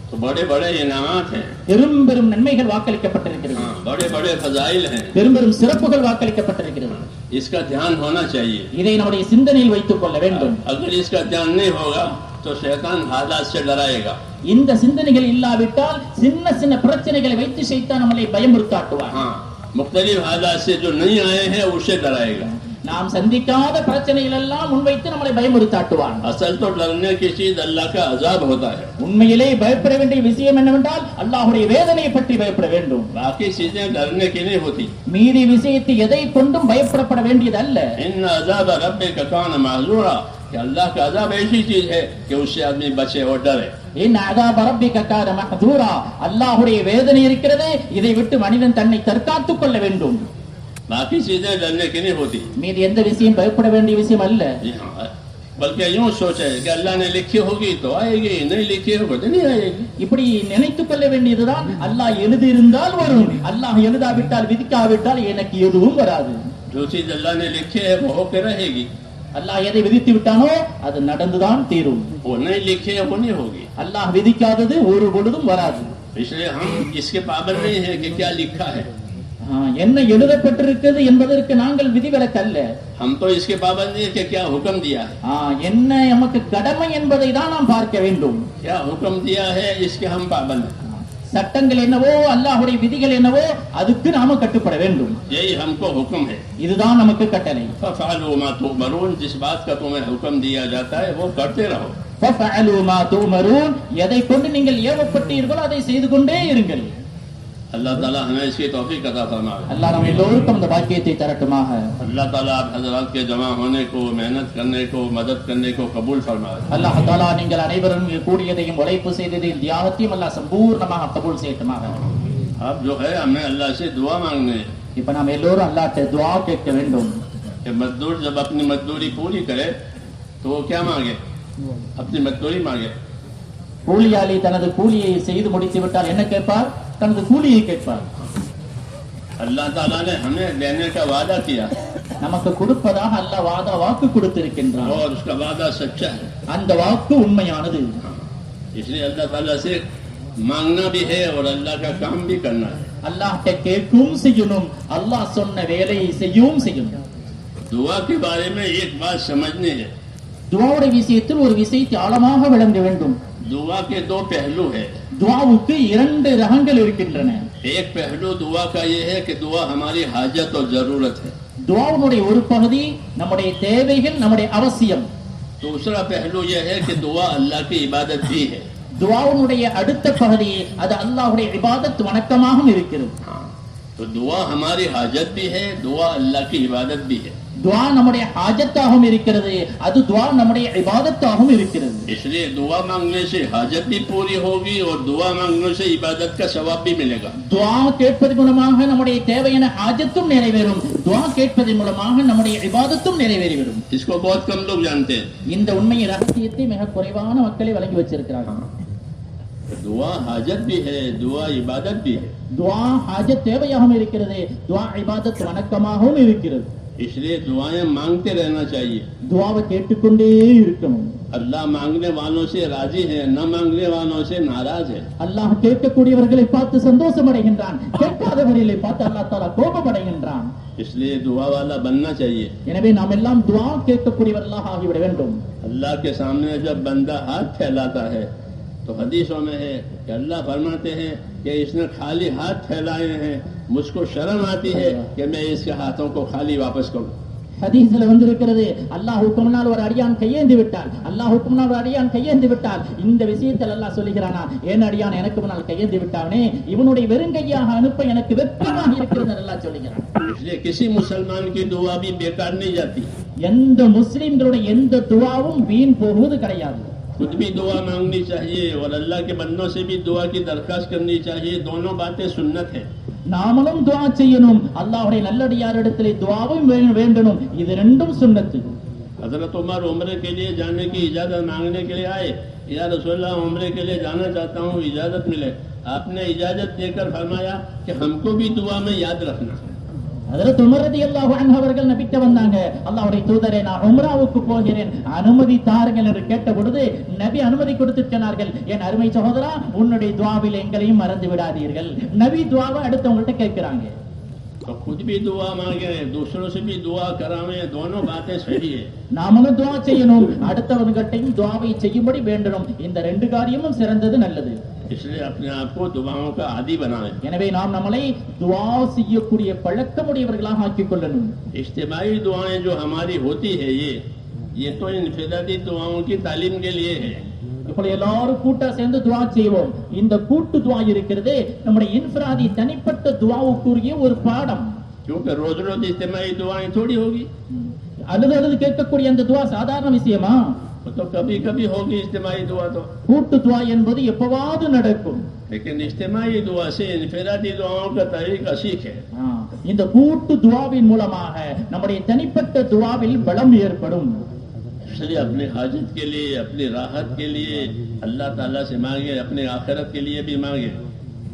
तो बड़े बड़े इनामात हैं, பெரும் பெரும் நன்மைகள் வாக்களிக்கப்பட்டிருக்கிறது, बड़े बड़े फजाइल हैं. பெரும் பெரும் சிறப்புகள் வாக்களிக்கப்பட்டிருக்கிறது. इसका ध्यान होना चाहिए. இதை நம்முடைய சிந்தனையில் வைத்துக் கொள்ள வேண்டும். अगर इसका ध्यान नहीं होगा तो शैतान हालात से डराएगा. இந்த சிந்தனைகள் இல்லாவிட்டால் சின்ன சின்ன பிரச்சனைகளை வைத்து ஷைத்தான் நம்மளை பயமுறுத்தாட்டுவான். हाँ, मुख्तलिफ हालात से जो नहीं आए हैं उससे डराएगा. நாம் சந்திக்காத பிரச்சனைகள் எல்லாம் முன்வைத்து நம்மளை பயமுறுத்தாட்டுவான். असल तो डरने की चीज अल्लाह का अजाब होता है. உண்மையிலே பயப்பட வேண்டிய விஷயம் என்னவென்றால் அல்லாஹ்வுடைய வேதனையை பற்றி பயப்பட வேண்டும். बाकी चीजें डरने की नहीं होती. மீதி விஷயத்தை எதை கொண்டும் பயப்படப்பட வேண்டியது அல்ல. इन अजाब रब्बिक कान महजूरा, कि अल्लाह का अजाब ऐसी चीज है कि उससे आदमी बचे और डरे. இன் அஸாப ரப்பிக கான மஹ்தூரா, அல்லாஹ்வுடைய வேதனை இருக்கிறது, இதை விட்டு மனிதன் தன்னை தற்காத்துக் கொள்ள வேண்டும். बाकी चीजें डरने की नहीं होती. மீதி எந்த விஷயம் பயப்பட வேண்டிய விஷயம் அல்ல. जी हाँ, बल्कि यूं सोचे कि अल्लाह ने लिखी होगी तो आएगी, नहीं लिखी होगी तो नहीं आएगी। இப்படி நினைத்துக் கொள்ள வேண்டியதுதான், அல்லாஹ் எழுதியிருந்தால் வரும், அல்லாஹ் எழுதாவிட்டால் விதிக்காவிட்டால் எனக்கு எதுவும் வராது. जो चीज अल्लाह ने लिखी है वो होकर रहेगी, அல்லாஹ் எதை விதித்து விட்டானோ அது நடந்துதான் தீரும். वो नहीं लिखी है वो नहीं होगी. அல்லாஹ் விதிக்காதது ஒரு பொழுதும் வராது. इसलिए हम इसके पाबंद नहीं है कि क्या लिखा है, என்ன எழுதப்பட்டிருக்கிறது என்பதற்கு நாங்கள் விதிவிலக்கு அல்ல. हम तो इसके पाबंद नहीं है कि क्या हुक्म दिया है, என்ன நமக்கு கடமை என்பதை தான் நாம் பார்க்க வேண்டும். क्या हुक्म दिया है इसके हम पाबंद हैं. சட்டங்கள் என்னவோ அல்லாஹ்வுடைய விதிகள் என்னவோ அதுக்கு நாம கட்டுப்பட வேண்டும். यही हमको हुक्म है. இதுதான் நமக்கு கட்டளை. फफ़अलू मा तुअमरून, जिस बात का तुम्हें हुक्म दिया जाता है वो करते रहो. फफ़अलू मा तुअमरून, எதை கொண்டு நீங்கள் ஏவப்பட்டீர்களோ அதை செய்து கொண்டே இருங்கள். अल्लाह ताला हमें इसकी तौफीक अता फरमाए. அல்லாஹ் நம்ம எல்லோருக்கும் அந்த பாக்கியத்தை தரட்டுமாக. अल्लाह ताला आप हज़रात के जमा होने को, मेहनत करने को, मदद करने को कबूल फरमाए. அல்லாஹ் தஆலா நீங்கள் அனைவரும் கூடியதையும் உழைப்பு செய்ததையும் தியாகத்தையும் அல்லாஹ் சம்பூர்ணமாக கபூல் செய்யட்டுமாக. अब जो है हमें अल्लाह से दुआ मांगने है. இப்ப நாம் எல்லோரும் அல்லாஹ்ட்ட துஆ கேட்க வேண்டும். कि मजदूर जब अपनी मजदूरी पूरी करे तो वो क्या मांगे, अपनी मजदूरी मांगे. கூலியாளி தனது கூலியை செய்து முடித்து விட்டால் என்ன கேட்பார்? தனது கூலியை கேட்பார். अल्लाह ताला ने हमें देने का वादा किया நமக்கு கொடுப்பதாக அல்லாஹ் வாக்கு கொடுத்திருக்கின்றான். और उसका वादा सच्चा है. அந்த வாக்கு உண்மையானது. इसलिए अल्लाह ताला से मांगना भी है और अल्लाह का काम भी करना है. அல்லாஹ்ட்ட கேட்கவும் செய்யணும், அல்லாஹ் சொன்ன வேலையை செய்யவும் செய்யணும். दुआ के बारे में एक बात समझनी है. துஆவுடைய விஷயத்தில் ஒரு விஷயத்தை ஆழமாக விளங்க வேண்டும். दुआ के दो पहलू है. துஆவுக்கு இரண்டு ரகங்கள் இருக்கின்றன. एक पहलू दुआ का ये है कि दुआ हमारी हाजत और जरूरत है. துஆவுடைய ஒரு பகுதி நம்முடைய தேவைகள், நம்முடைய அவசியம். दूसरा पहलू ये है कि दुआ अल्लाह की इबादत भी है. துஆவுடைய அடுத்த பகுதி அது அல்லாஹ்வுடைய இபாதத் வணக்கமாகவும் இருக்கிறது. तो दुआ हमारी हाजत भी है, दुआ अल्लाह की इबादत भी है. துஆ நம்முடைய ஹாஜத்தாகவும் இருக்கிறது, அது துஆ நம்முடைய இபாதத்தாகவும் இருக்கிறது. इसलिए दुआ मांगने से हाजत भी पूरी होगी और दुआ मांगने से इबादत का सवाब भी मिलेगा. துஆ கேட்பதன் மூலமாக நம்முடைய தேவையான ஹாஜத்தும் நிறைவேறும், துஆ கேட்பதன் மூலமாக நம்முடைய இபாதத்தும் நிறைவேறிவிடும். इसको बहुत कम लोग जानते हैं. இந்த உண்மையை ரகசியத்தை மிக குறைவான மக்களை வழங்கி வச்சிருக்கிறார்கள். दुआ हाजत भी है, दुआ इबादत भी है. துஆ ஹாஜத் தேவையாகவும் இருக்கிறது, துஆ இபாதத் வணக்கமாகவும் இருக்கிறது. इसलिए दुआएं मांगते रहना चाहिए. துஆவை கேட்டுக்கொண்டே இருக்கணும். अल्लाह मांगने वालों से राजी है, न मांगने वालों से नाराज है. அல்லாஹ் கேட்கக்கூடியவர்களை பார்த்து சந்தோஷம் அடைகின்றான், கேட்காதவர்களை பார்த்து அல்லாஹ் தஆலா கோபம் அடைகின்றான். इसलिए दुआ वाला बनना चाहिए. எனவே நாம் எல்லாம் துஆ கேட்கக்கூடியவர்களாக ஆகிவிட வேண்டும். अल्लाह के सामने जब बंदा हाथ फैलाता है तो हदीसों में है कि अल्लाह फरमाते हैं कि इसने खाली हाथ फैलाए हैं, मुझको शर्म आती है कि मैं इसके हाथों को खाली वापस करूं. ஹதீஸ்ல வந்திருக்கிறது, அல்லாஹ்வுக்கு முன்னால் ஒரு அடியான் கையேந்தி விட்டால், அல்லாஹ்வுக்கு முன்னால் ஒரு அடியான் கையேந்தி விட்டால், இந்த விஷயத்தில் அல்லாஹ் சொல்லுகிறானா, ஏன் அடியான் எனக்கு முன்னால் கையேந்தி விட்டானே, இவனுடைய வெறுங்கையாக அனுப்ப எனக்கு வெட்கமாக இருக்கிறது அல்லாஹ் சொல்லுகிறான். इसलिए किसी मुसलमान की दुआ भी बेकार नहीं जाती. எந்த முஸ்லிம்களுடைய எந்த துஆவும் வீண் போவது கிடையாது. खुद भी दुआ मांगनी चाहिए और अल्लाह के बंदों से भी दुआ की दरखास्त करनी चाहिए. दोनों बातें सुन्नत है. நாமளும் துஆ செய்யணும், அல்லாஹ்வுடைய நல்லடியாரிடத்திலே துஆவும் வேண்டணும். இது ரெண்டும் சுன்னத்து. हजरत उमर उम्रे के लिए जाने की इजाजत मांगने के लिए आए. या रसूलल्लाह उम्रे के लिए जाना चाहता हूँ, इजाजत मिले. आपने इजाजत देकर फरमाया कि हमको भी दुआ में याद रखना. ஹஜ்ரத் உமர் ரலியல்லாஹு அன்ஹு அவர்கள் நபிட்ட வந்தாங்க, அல்லாஹ்வுடைய தூதரே நான் உம்ராவுக்கு போகிறேன், அனுமதி தாருங்கள் என்று கேட்ட பொழுது நபி அனுமதி கொடுத்து சொன்னார்கள், என் அருமை சகோதரா உன்னுடைய துஆவில் எங்களையும் மறந்து விடாதீர்கள். நபி துஆவை அடுத்தவங்கள்ட்ட கேட்கிறாங்க. तो खुद भी दुआ मांगे, दूसरों से भी दुआ करावे, दोनों बातें सही है. நாமளும் துஆ செய்யணும், அடுத்தவர்கிட்டையும் துஆவை செய்யும்படி வேண்டணும். இந்த ரெண்டு காரியமும் சிறந்தது, நல்லது. इसलिए अपने आप को दुआओं का आदी बनाएं. எனவே நாம் நம்மளை துஆ செய்யக்கூடிய பழக்கமுடையவர்களாக ஆக்கிக் கொள்ளணும். इज्तिमाई दुआएं जो हमारी होती है ये तो इनफिरादी दुआओं की तालीम के लिए है. இப்போ எல்லாரும் கூட்டா சேர்ந்து துஆ செய்வோம். இந்த கூட்டு துஆ இருக்கிறதே நம்முடைய இன்ஃபிராதி தனிப்பட்ட துஆவுக்குரிய ஒரு பாடம். क्योंकि रोज रोज इज्तिमाई दुआएं थोड़ी होगी. அழுது கேட்கக்கூடிய அந்த துஆ சாதாரண விஷயமா? तो कभी कभी होगी इज्तिमाई दुआ. तो கூட்டு துஆ என்பது எப்பவாவது நடக்கும். लेकिन इज्तिमाई दुआ से इनफिरादी दुआओं का तरीका सीखे. இந்த கூட்டு துஆவின் மூலமாக நம்முடைய தனிப்பட்ட துஆவில் பலம் ஏற்படும். इसलिए अपनी हाजत के लिए, अपनी राहत के लिए अल्लाह ताला से मांगे, अपने आखिरत के लिए भी मांगे।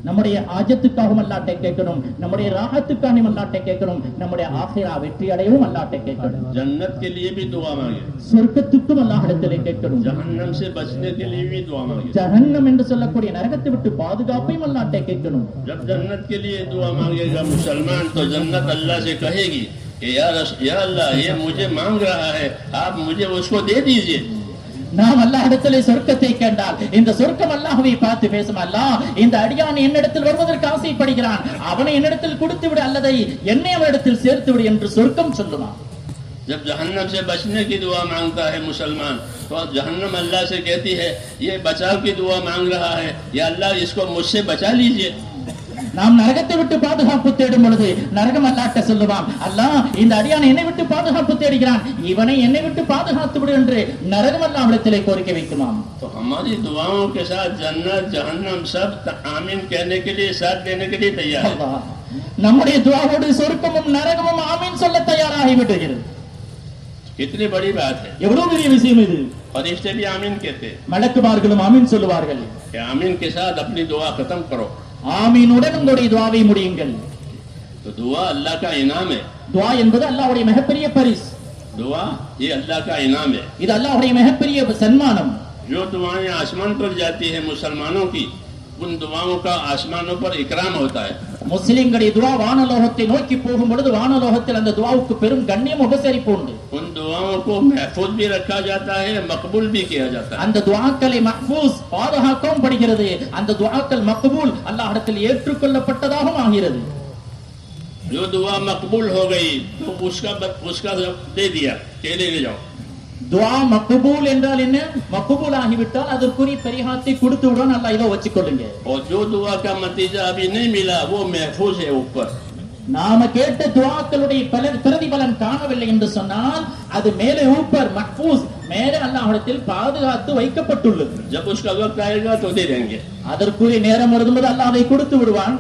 நம்முடைய ஆஜத்துக்காகவும் அல்லாஹ்ட்டை கேட்கணும், நம்முடைய ராஹத்துக்காகவும் அல்லாஹ்ட்டை கேட்கணும், நம்முடைய ஆখিরা வெற்றி அடையவும் அல்லாஹ்ட்டை கேட்கணும்। जन्नत के लिए भी दुआ मांगे, சொர்க்கத்துக்கும் அல்லாஹ்விடத்திலே கேட்கணும், जहन्नम से बचने के लिए भी दुआ मांगे। ஜஹன்னம் என்று சொல்லக்கூடிய நரகத்தை விட்டு பாதுகாப்பையும் அல்லாஹ்ட்டை கேட்கணும்। जब जन्नत के लिए दुआ मांगेगा मुसलमान तो जन्नत अल्लाह से कहेगी कि या अल्लाह, ये मुझे मांग रहा है, आप मुझे उसको दे दीजिए। நாம் அல்லாஹ்விடத்திலே சொர்க்கத்தை கேட்டால் இந்த சொர்க்கம் அல்லாஹ்வை பார்த்து பேசும், அல்லாஹ் இந்த அடியான் என்னிடத்தில் வருவதற்கு ஆசைப்படுகிறான், அவனை என்னிடத்தில் கொடுத்து விடு அல்லது என்னை அவனிடத்தில் சேர்த்து விடு என்று சொர்க்கம் சொல்லுமா। जब जहन्नम से बचने की दुआ मांगता है मुसलमान तो जहन्नम अल्लाह से कहती है ये बचाव की दुआ मांग रहा है, या अल्लाह इसको मुझसे बचा लीजिए। நாம் நரகத்தை விட்டு பாதுகாப்பு தேடும் பொழுது நரகம் அல்லாஹ்ட்ட சொல்லுவான், அல்லாஹ் இந்த அடியான் என்னை விட்டு பாதுகாப்பு தேடுகிறான், இவனை என்னை விட்டு பாதுகாத்து விடு என்று நரகம் அல்லாஹ்விடத்திலே கோரிக்கை வைக்குமாம்। तो हमारी दुआओं के साथ जन्नत जहन्नम सब आमीन कहने के लिए, साथ देने के लिए तैयार है। நம்முடைய துஆவோடு சொர்க்கமும் நரகமும் ஆமீன் சொல்ல தயாராகி விடுகிறது। कितनी बड़ी बात है, எவ்வளவு பெரிய விஷயம் இது। फरिश्ते भी आमीन कहते हैं மலக்குமார்களும் ஆமீன் சொல்லுவார்கள்। कि आमीन के साथ अपनी दुआ खत्म करो। ஆமீனுடன் உங்களுடைய துஆவை முடியுங்கள்। तो दुआ अल्लाह का इनाम है, துஆ என்பது அல்லாஹ்வுடைய மிகப்பெரிய பரிசு। दुआ ये अल्लाह का इनाम है। இது அல்லாஹ்வுடைய மிகப்பெரிய சன்மானம்। जो दुआएं आसमान पर जाती है मुसलमानों की, उन दुआओं का आसमानों पर इकराम होता है। முஸ்லிம்களுடைய துஆ வானலோகத்தை நோக்கி போகும் பொழுது வானலோகத்தில் அந்த துஆவுக்கு பெரும் கண்ணியம் உபசரிப்பு உண்டு। उन दुआओं को महफूज भी रखा जाता है, मकबूल भी किया जाता है। அந்த துஆக்களை மஹ்ஃபூஸ் பாதுகாக்கவும் படுகிறது, அந்த துஆக்கள் மக்பூல் அல்லாஹ்விடத்தில் ஏற்றுக்கொள்ளப்பட்டதாகவும் ஆகிறது। जो दुआ मकबूल हो गई तो उसका दे दिया कि ले जाओ। துஆ மக்பூல் என்றால் என்ன? மக்பூல் ஆகிவிட்டால் அதற்குரிய பரிகாரத்தை கொடுத்து விடுவான், அல்லாஹ் இதோ வச்சுக்கொள்ளுங்க। और जो दुआ का नतीजा अभी नहीं मिला वो महफूज है ऊपर। நாம கேட்ட துஆக்களுடைய பிரதிபலன் காணவில்லை என்று சொன்னால் அது மேலே ஊப்பர் மஹ்ஃபூஸ் மேலே அல்லாஹ்விடத்தில் பாதுகாத்து வைக்கப்பட்டுள்ளது। जब उसका वक्त आएगा तो दे देंगे। அதற்குரிய நேரம் வரும்போது அல்லாஹ் அதை கொடுத்து விடுவான்।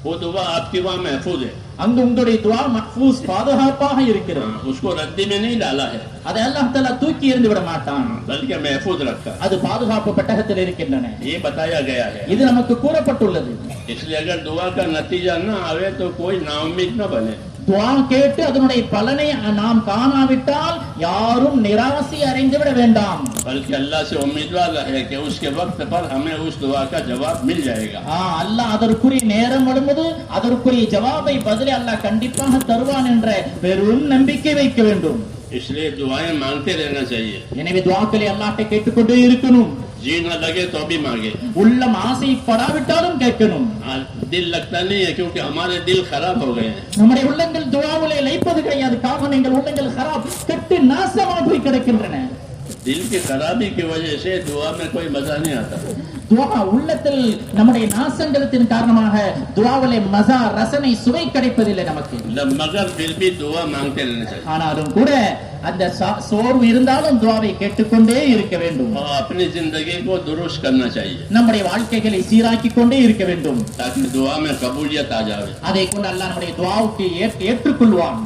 वो दुआ आपकी वहाँ महफूज है, அங்கு உங்களுடைய துஆ மஹ்ஃபூஸ் பாதுகாப்பாக இருக்கிறது। उसको रद्दी में नहीं डाला है, அதை அல்லாஹ் தஆலா தூக்கி எறிந்து விட மாட்டான், बल्कि महफूज रखा। அது பாதுகாப்பு பெட்டகத்தில் இருக்கின்றன। ये बताया गया है। இது நமக்கு கூறப்பட்டுள்ளது। इसलिए अगर दुआ का नतीजा न आवे तो कोई नाउम्मीद न बने। துஆ கேட்டு அதனுடைய பலனை நாம் காணாவிட்டால் யாரும் நிராசை அடைந்து விட வேண்டாம், बल्कि अल्लाह से उम्मीदवार रहे कि उसके वक्त पर हमें उस दुआ का जवाब मिल जाएगा। அல்லாஹ் அதற்குரிய நேரம் வரும்போது அதற்குரிய ஜவாபை பதிலை அல்லாஹ் கண்டிப்பாக தருவான் என்ற பெரும் நம்பிக்கை வைக்க வேண்டும்। इसलिए दुआएं मांगते रहना चाहिए। எனவே துஆக்களை அல்லாஹ்ட்டை கேட்டுக்கொண்டே இருக்கணும்। जी न लगे तो भी मांगे, உள்ளம் ஆசைப்படாவிட்டாலும் கேட்கணும்। दिल लगता नहीं है क्योंकि हमारे दिल खराब हो गए हैं। நம்முடைய உள்ளங்கள் துஆவிலே லயிப்பது கிடையாது, காரணம் எங்கள் உள்ளங்கள் खराब கெட்டு நாசமாக போய் கிடக்கின்றன। दिल की खराबी की वजह से दुआ में कोई मजा नहीं आता। துஆ உள்ளத்தில் நம்முடைய நாசங்களத்தின் காரணமாக துஆவிலே மஸா ரசனை சுவை கிடைப்பதில்லை நமக்கு। मगर फिर भी दुआ मांगते रहना चाहिए ஆனாலும் கூட அந்த சோர்வு இருந்தாலும் துஆவை கேட்டுக்கொண்டே இருக்க வேண்டும்। और अपनी जिंदगी को दुरुस्त करना चाहिए நம்முடைய வாழ்க்கைகளை சீராக்கிக் கொண்டே இருக்க வேண்டும், ताकि दुआ में कबूलियत आ जाए। அதை கொண்டு அல்லாஹ் நம்முடைய துஆவுக்கு ஏற்றுக்கொள்வான்।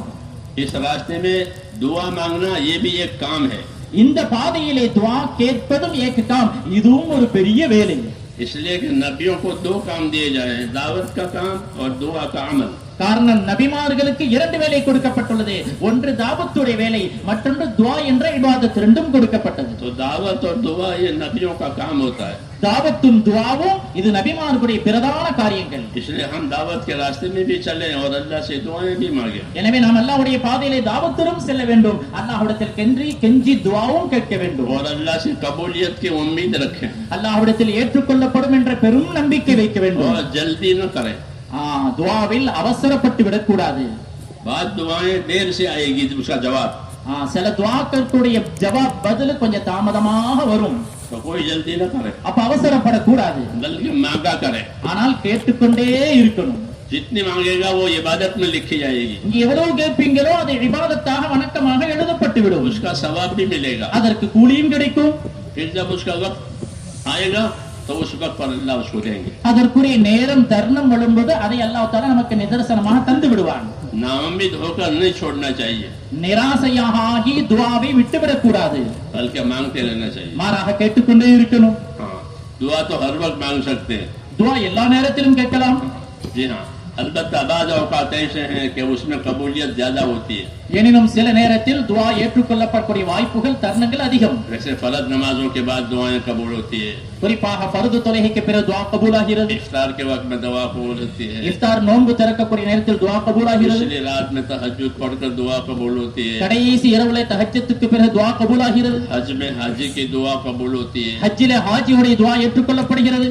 इस रास्ते में दुआ मांगना ये भी एक काम है। இந்த பாதையிலே துஆ கேட்பதும் ஏக काम, இதுவும் ஒரு பெரிய வேலை। इसलिए कि नबियों को दो काम दिए जाए, दावत का काम और दुआ का अमल। காரணம் நபிமார்களுக்கு இரண்டு வேலை கொடுக்கப்பட்டுள்ளது, ஒன்று தாவத்துடைய வேலை, மற்றொன்று துஆ என்ற இபாதத், ரெண்டும் கொடுக்கப்பட்டது। तो दावत और दुआ ये नबियों का काम होता है, தாவத்தும் துஆவும் இது நபிமார்களுடைய பிரதான காரியங்கள்। इसलिए हम दावत के रास्ते में भी चले और अल्लाह से दुआएं भी मांगे। எனவே நாம் அல்லாஹ்வுடைய பாதையிலே தாவத்திலும் செல்ல வேண்டும், அல்லாஹ்விடத்தில் கெஞ்சி துஆவும் கேட்க வேண்டும், और अल्लाह से कबूलियत की उम्मीद रखें அல்லாஹ்விடத்தில் ஏற்றுக்கொள்ளப்படும் என்ற பெரும் நம்பிக்கை வைக்க வேண்டும்। और जल्दी न करें। துஆவில் அவசரப்பட்டு விடக்கூடாது। बात दुआएं देर से आएगी उसका जवाब, சில துஆக்களுடைய ஜவாப் பதில் கொஞ்சம் தாமதமாக வரும், तो कोई जल्दी न करे, அப்ப அவசரப்படக்கூடாது, बल्कि मांगा करे। ஆனால் கேட்டுக்கொண்டே இருக்கணும்। जितनी मांगेगा वो इबादत में लिखी जाएगी, இங்க எவ்வளவு கேட்பீங்களோ அதை இபாதத்தாக வணக்கமாக எழுதப்பட்டு விடும், उसका सवाब भी मिलेगा। அதற்கு கூலியும் கிடைக்கும்। फिर जब उसका वक्त आएगा तो उस वक्त पर अल्लाह उसको देंगे। அதற்குரிய நேரம் தருணம் வரும்போது அதை அல்லாஹ் தஆலா நமக்கு நிதர்சனமாக தந்து விடுவான்। नाउम्मीद होकर नहीं छोड़ना चाहिए, நிராசையாக ஆகி துஆவை விட்டுவிடக் கூடாது, बल्कि मांगते रहना चाहिए। மாறாக கேட்டுக்கொண்டே இருக்கணும்। हाँ, दुआ तो हर वक्त मांग सकते हैं। துஆ எல்லா நேரத்திலும் கேட்கலாம்। जी हाँ, अलबत्ता बाज़ औक़ात ऐसे हैं कि उसमें कबूलियत ज्यादा होती है। எனினும் சில நேரத்தில் துஆ ஏற்றுக்கொள்ளப்படக்கூடிய வாய்ப்புகள் தருணங்கள் அதிகம்। वैसे फर्ज नमाजों के बाद दुआएं कबूल होती है, குறிப்பாக ஃபர்து தொழுகைக்கு பிறகு துஆ கபூலாகிறது, इफ्तार के वक्त में दुआ कबूल होती है, இஃப்தார் நோன்பு திறக்கக்கூடிய நேரத்தில் துஆ கபூலாகிறது, पिछली रात में तहज्जुद पढ़कर दुआ कबूल होती है, கடைசி இரவுல தஹஜ்ஜுக்கு பிறகு துஆ கபூலாகிறது, हज में हाजी की दुआ कबूल होती है। ஹஜ்ஜிலே ஹாஜியுடைய துஆ ஏற்றுக்கொள்ளப்படுகிறது।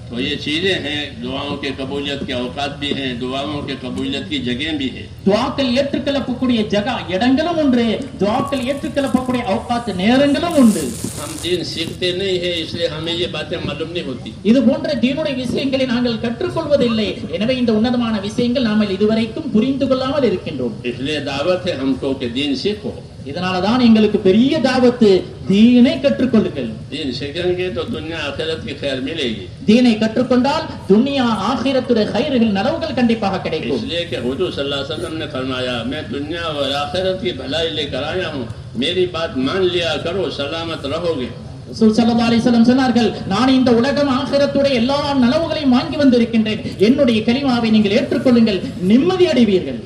तो ये चीजें हैं, दुआओं के कबूलियत के औकात भी हैं, दुआओं के कबूलियत की जगह भी है। துஆக்கள் ஏற்றுக்கொள்ளப்படக்கூடிய ஜகா இடங்களும் உண்டு, துஆக்கள் ஏற்றுக்கொள்ளப்படக்கூடிய அவுகாத் நேரங்களும் உண்டு। हम दीन सीखते नहीं है, इसलिए हमें ये बातें मालूम नहीं होती। இது போன்ற தீனுடைய விஷயங்களை நாங்கள் கற்றுக்கொள்வதில்லை, எனவே இந்த உன்னதமான விஷயங்கள் நாம இதுவரைக்கும் புரிந்து கொள்ளாமல் இருக்கின்றோம்। इसलिए दावत है हमको कि दीन सीखो। இதனாலதான் எங்களுக்கு பெரிய தாவத்து, தீனை கற்றுக்கொள்ளுங்கள்। दीन सीखेंगे तो दुनिया आखिरत की खैर मिलेगी। தீனை கற்றுக்கொண்டால் துன்யா ஆகிரத்துடைய खैरகள் நலவுகள் கண்டிப்பாக கிடைக்கும்। इसलिए कि हुजूर सल्लल्लाहु अलैहि वसल्लम ने फरमाया, मैं दुनिया और आखिरत की भलाई लेकर आया हूँ, मेरी बात मान लिया करो, सलामत रहोगे। ரசூல் ஸல்லல்லாஹு அலைஹி வஸல்லம் சொன்னார்கள், நான் இந்த உலகம் ஆகிரத்துடைய எல்லா நலவுகளையும் வாங்கி வந்திருக்கின்றேன், என்னுடைய கலிமாவை நீங்கள் ஏற்றுக்கொள்ளுங்கள், நிம்மதி அடைவீர்கள்।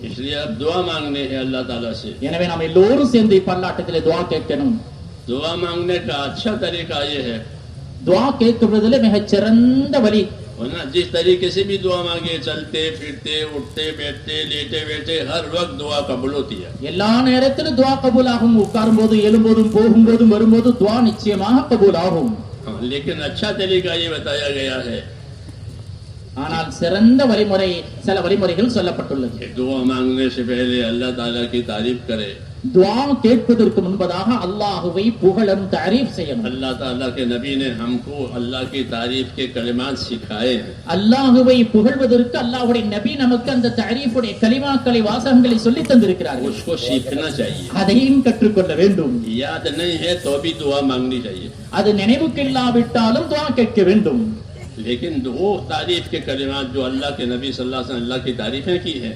इसलिए अब दुआ मांगने हैं अल्लाह ताला से। எனவே நாம் எல்லோரும் சேர்ந்து பல்லாட்டத்திலே துஆ கேட்கணும்। दुआ मांगने का अच्छा तरीका ये है, துஆ கேட்கிறதுல மிகச் சிறந்த வழி, वरना जिस तरीके से भी दुआ मांगे, चलते फिरते उठते बैठते लेटे बैठे हर वक्त दुआ कबूल होती है। எல்லா நேரத்திலும் துஆ கபூலாகும், உட்காரும் போது எழும்போதும் போகும்போதும் வரும்போது துஆ நிச்சயமாக கபூலாகும்। हाँ, लेकिन अच्छा तरीका ये बताया गया है, ஆனால் சிறந்த வழிமுறை, சில வழிமுறைகள் சொல்லப்பட்டுள்ளது। दुआ मांगने से पहले अल्लाह ताला की तारीफ करे, துஆ கேட்பதற்கு முன்பதாக அல்லாஹ்வை புகழணும், தஆரீஃப் செய்யணும்। अल्लाह ताला के नबी ने हमको अल्लाह की तारीफ के कलिमात सिखाए हैं। அல்லாஹ்வை புகழ்வதற்கு அல்லாஹ்வுடைய நபி நமக்கு அந்த தஆரீஃபுடைய கலிமாக்களை, வாசகங்களை சொல்லி தந்திருக்கிறார்கள்। उसको सीखना चाहिए। அதையும் கற்றுக்கொள்ள வேண்டும்। याद नहीं है तो भी दुआ मांगनी चाहिए, அது நினைவுக்கு இல்லாவிட்டாலும் துஆ கேட்க வேண்டும்। लेकिन वो तारीफ के कलिमात जो अल्लाह के नबी सल्लल्लाहु अलैहि वसल्लम अल्लाह की तारीफें की है,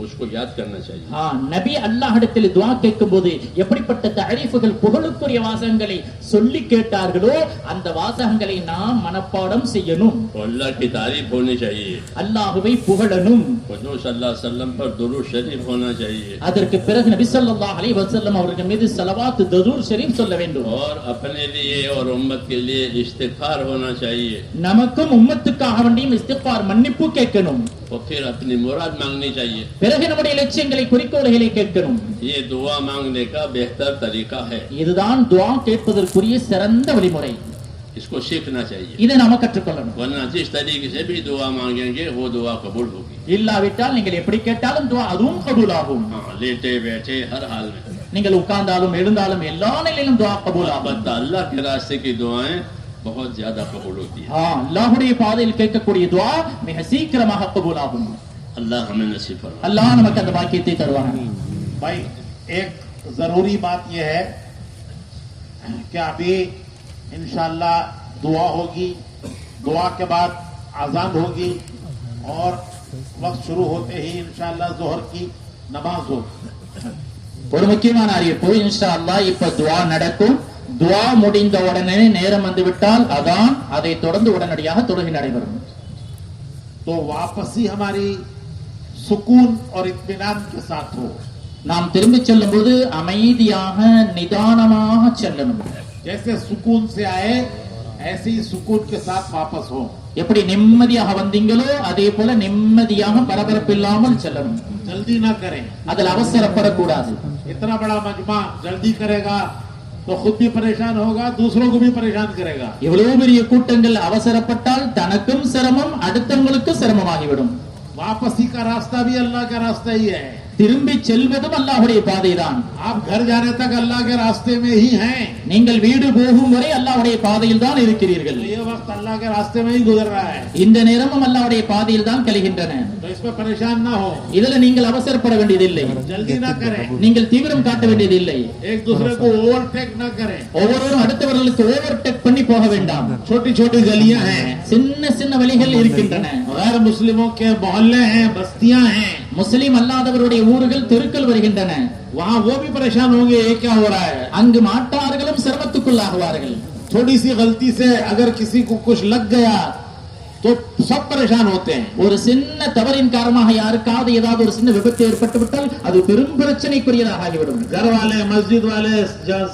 उसको याद करना चाहिए। நபி அல்லாஹ்விடத்தில் துஆ கேட்கும்போது எப்படிப்பட்ட தஆரீஃபுகள், புகழுக்குரிய வாசகங்களை சொல்லி கேட்டார்களோ அந்த வாசகங்களை நாம் மனப்பாடம் செய்யணும்। तो अल्लाह की तारीफ होनी चाहिए, அல்லாஹ்வை புகழணும்। हुजूर सल्लल्लाहु अलैहि वसल्लम पर दुरूद शरीफ होना चाहिए, அதற்கு பிறகு நபி ஸல்லல்லாஹு அலைஹி வஸல்லம் அவர்கள் மீது ஸலவாத் தரூர் ஷரீஃப் சொல்ல வேண்டும்। और अपने लिए और उम्मत के लिए इस्तिग़फार होना चाहिए, நமக்கும் உம்மத்துக்காக வேண்டியும் இஸ்திக்பார், மன்னிப்பு கேட்கணும்। और फिर अपनी मुराद मांगनी चाहिए। பிறகு நம்முடைய லட்சியங்களை, குறிக்கோள்களை கேட்கணும்। ये दुआ मांगने का बेहतर तरीका है, இதுதான் துஆ கேட்பதற்குரிய சிறந்த வழிமுறை, इसको सीखना चाहिए। இதை நாம கற்றுக்கொள்ளணும்। वरना जिस तरीके से भी दुआ मांगेंगे वो दुआ कबूल होगी। இல்லாவிட்டால் நீங்கள் எப்படி கேட்டாலும் துஆ அதுவும் கபூலாகும்। हाँ, लेटे बैठे हर हाल में। நீங்கள் உட்கார்ந்தாலும் எழுந்தாலும் எல்லா நிலையிலும் துஆ கபூலாகும்। अलबत्ता अल्लाह के रास्ते की दुआएं बहुत ज्यादा कबूल होती है। அல்லாஹ்வுடைய பாதையில் கேட்கக்கூடிய துஆ மிக சீக்கிரமாக கபூலாகும்। अल्लाह हमें नसीब फरमाए। அல்லாஹ் நமக்கு அந்த பாக்கியத்தை தருவான்। भाई एक जरूरी बात यह है कि अभी इंशाअल्लाह दुआ होगी, दुआ के बाद आजान होगी और वक्त शुरू होते ही इंशाअल्लाह जोहर की नमाज होगी। ஒரு முக்கியமான அறிவிப்பு, இன்ஷா அல்லாஹ் இப்ப துஆ நடக்கும், துஆ முடிந்த உடனே நேரம் வந்துவிட்டால் அதான், அதை தொடர்ந்து உடனடியாக தொழுகை நடைபெறும்। तो वापसी हमारी सुकून और इत्मीनान के साथ हो। நாம் திரும்பி செல்லும் போது அமைதியாக நிதானமாக செல்லணும்। जैसे सुकून से आए ऐसे ही सुकून के साथ वापस हो। எப்படி நிம்மதியாக வந்தீங்களோ அதே போல நிம்மதியாக பரபரப்பில்லாமல் செல்லணும்। जल्दी ना करें, அதில் அவசரப்படக்கூடாது। इतना बड़ा मजमा जल्दी करेगा तो खुद भी परेशान होगा, दूसरों को भी परेशान करेगा। இவ்வளவு பெரிய கூட்டங்கள் அவசரப்பட்டால் தனக்கும் சிரமம், அடுத்தவங்களுக்கு சிரமமாகிவிடும்। वापसी का रास्ता भी अल्लाह का रास्ता ही है। திரும்பி செல்வதும் அல்லாஹ்வுடைய பாதைதான்। आप घर जाने तक अल्लाह के रास्ते में ही हैं। நீங்கள் வீடு போகும் வரை அல்லாஹ்வுடைய பாதையில் தான் இருக்கிறீர்கள்। तो ये वक्त अल्लाह के रास्ते में ही गुजर रहा है, இந்த நேரமும் அல்லாஹ்வுடைய பாதையில் தான் கழிகின்றன। तो इसमें परेशान ना हो, இதுல நீங்கள் அவசரப்பட வேண்டியதில்லை, जल्दी ना करें, நீங்கள் தீவிரம் காட்ட வேண்டியதில்லை। एक दूसरे को ओवरटेक ना करें। ஒவ்வொருவரும் அடுத்தவர்களுக்கு ஓவர்டேக் பண்ணி போக வேண்டாம். छोटी छोटी गलियां हैं, சின்ன சின்ன வழிகள் இருக்கின்றன. गैर मुस्लिमों के मोहल्ले हैं, बस्तियां हैं, முஸ்லிம் அல்லாதவருடைய ஊர்கள் தெருக்கள் வருகின்றன. वहाँ वो भी परेशान होंगे ये क्या हो रहा है। அங்கு மாட்டார்களும் சிரமத்துக்குள்ளாகுவார்கள். थोड़ी सी गलती से अगर किसी को कुछ लग गया तो सब परेशान होते हैं. ஒரு சின்ன தவறின் காரணமாக யாருக்காவது ஏதாவது ஒரு சின்ன விபத்து ஏற்பட்டு விட்டால் அது பெரும் பிரச்சனைக்குரியதாக ஆகிவிடும். घर वाले, मस्जिद वाले,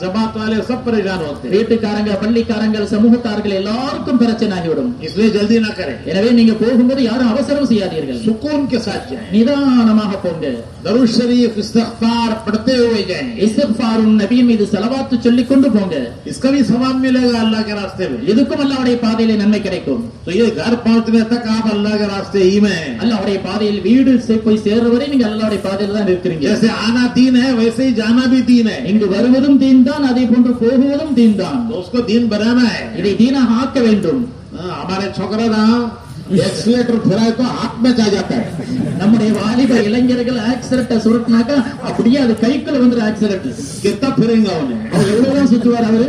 जमात वाले सब परेशान होते हैं. வீட்டுக்காரங்க, பள்ளிக்காரங்க, சமூகத்தார்கள் எல்லாருக்கும் பிரச்சனை ஆகிவிடும். इसलिए जल्दी ना करें, எனவே நீங்க போகும்போது யாரும் அவசரம் செய்யாதீர்கள். सुकून के साथ जाएं, நிதானமாக போங்க. दरूद शरीफ इस्तिग़फ़ार पढ़ते हुए जाएं. இஸ்திக்ஃபாரும் நபியின் மீது ஸலவாத் சொல்லிக் கொண்டு போங்க. इसका भी सवाब मिलेगा अल्लाह के रास्ते में. இதுக்கும் அல்லாஹ்வுடைய பாதையிலே நன்மை கிடைக்கும். तो ये घर पहुंचने तक आप अल्लाह के रास्ते ही में हैं. அல்லாஹ்வுடைய பாதையில் வீடு போய் சேர்ற வரை நீங்க அல்லாஹ்வுடைய பாதையில தான் இருக்கிறீங்க. जैसे आना दीन है वैसे ही जाना भी दीन है. இங்கு வருவதும் தீன் தான், அதே போன்று போகுவதும் தீன் தான். तो उसको दीन बनाना है. இதை தீனாக ஆக்க வேண்டும். हमारे छोकरा ना एक्सीलेटर फिराए तो हाथ में जा जाता है. நம்முடைய வாலிப இளைஞர்கள் ஆக்சிலேட்டர் சுருட்டினாக்கா அப்படியே அது கைக்குள்ள வந்து ஆக்சிலேட்டர். कितना फिरेंगे उन्हें. அவர் எவ்வளவுதான் சுற்றுவார் அவரு.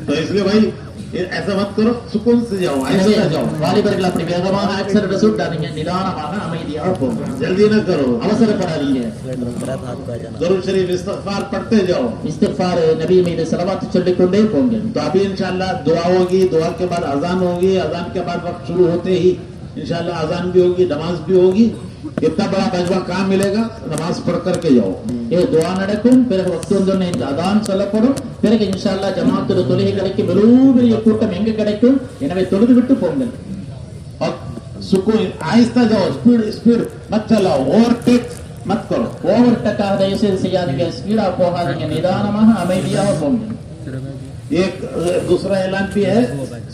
तो इसलिए भाई ऐसा मत करो, सुकून से जाओ, ऐसे जाओ. வாலிபர்கள் அப்படி வேகமாக ஆக்சிலேட்டர் சுட்டாதீங்க, நிதானமாக அமைதியாக போங்க. जल्दी न करो, அவசரப்படாதீங்க. दरूद शरीफ इस्तिग़फ़ार पढ़ते जाओ. इस्तिग़फ़ार नबी மீது ஸலவாத் சொல்லிக் கொண்டே போங்க. तो अभी इंशाल्लाह दुआ होगी, दुआ के बाद अजान होगी, अजान के बाद वक्त शुरू होते ही इंशाल्लाह अजान भी होगी, नमाज भी होगी. इतना बड़ा मजमा कहाँ मिलेगा. नमाज पढ़ करके जाओ. ये दुआ நடக்கும், பிறகு வக்த் வந்தோடனே அதான் சொல்லப்படும், பிறகு இன்ஷா அல்லாஹ் ஜமாஅத்துல் தொழுகை கிடைக்கும். பெரும் பெரிய கூட்டம் எங்க கிடைக்கும். எனவே தொழுது விட்டு போங்க. और सुकून, आहिस्ता जाओ, स्पीड स्पीड मत चलाओ, ओवरटेक मत करो. ஓவர்டேக்காக தயவு செய்து செய்யாதீங்க, ஸ்பீடா போகாதீங்க, நிதானமாக அமைதியாக போங்க. एक दूसरा ऐलान भी है,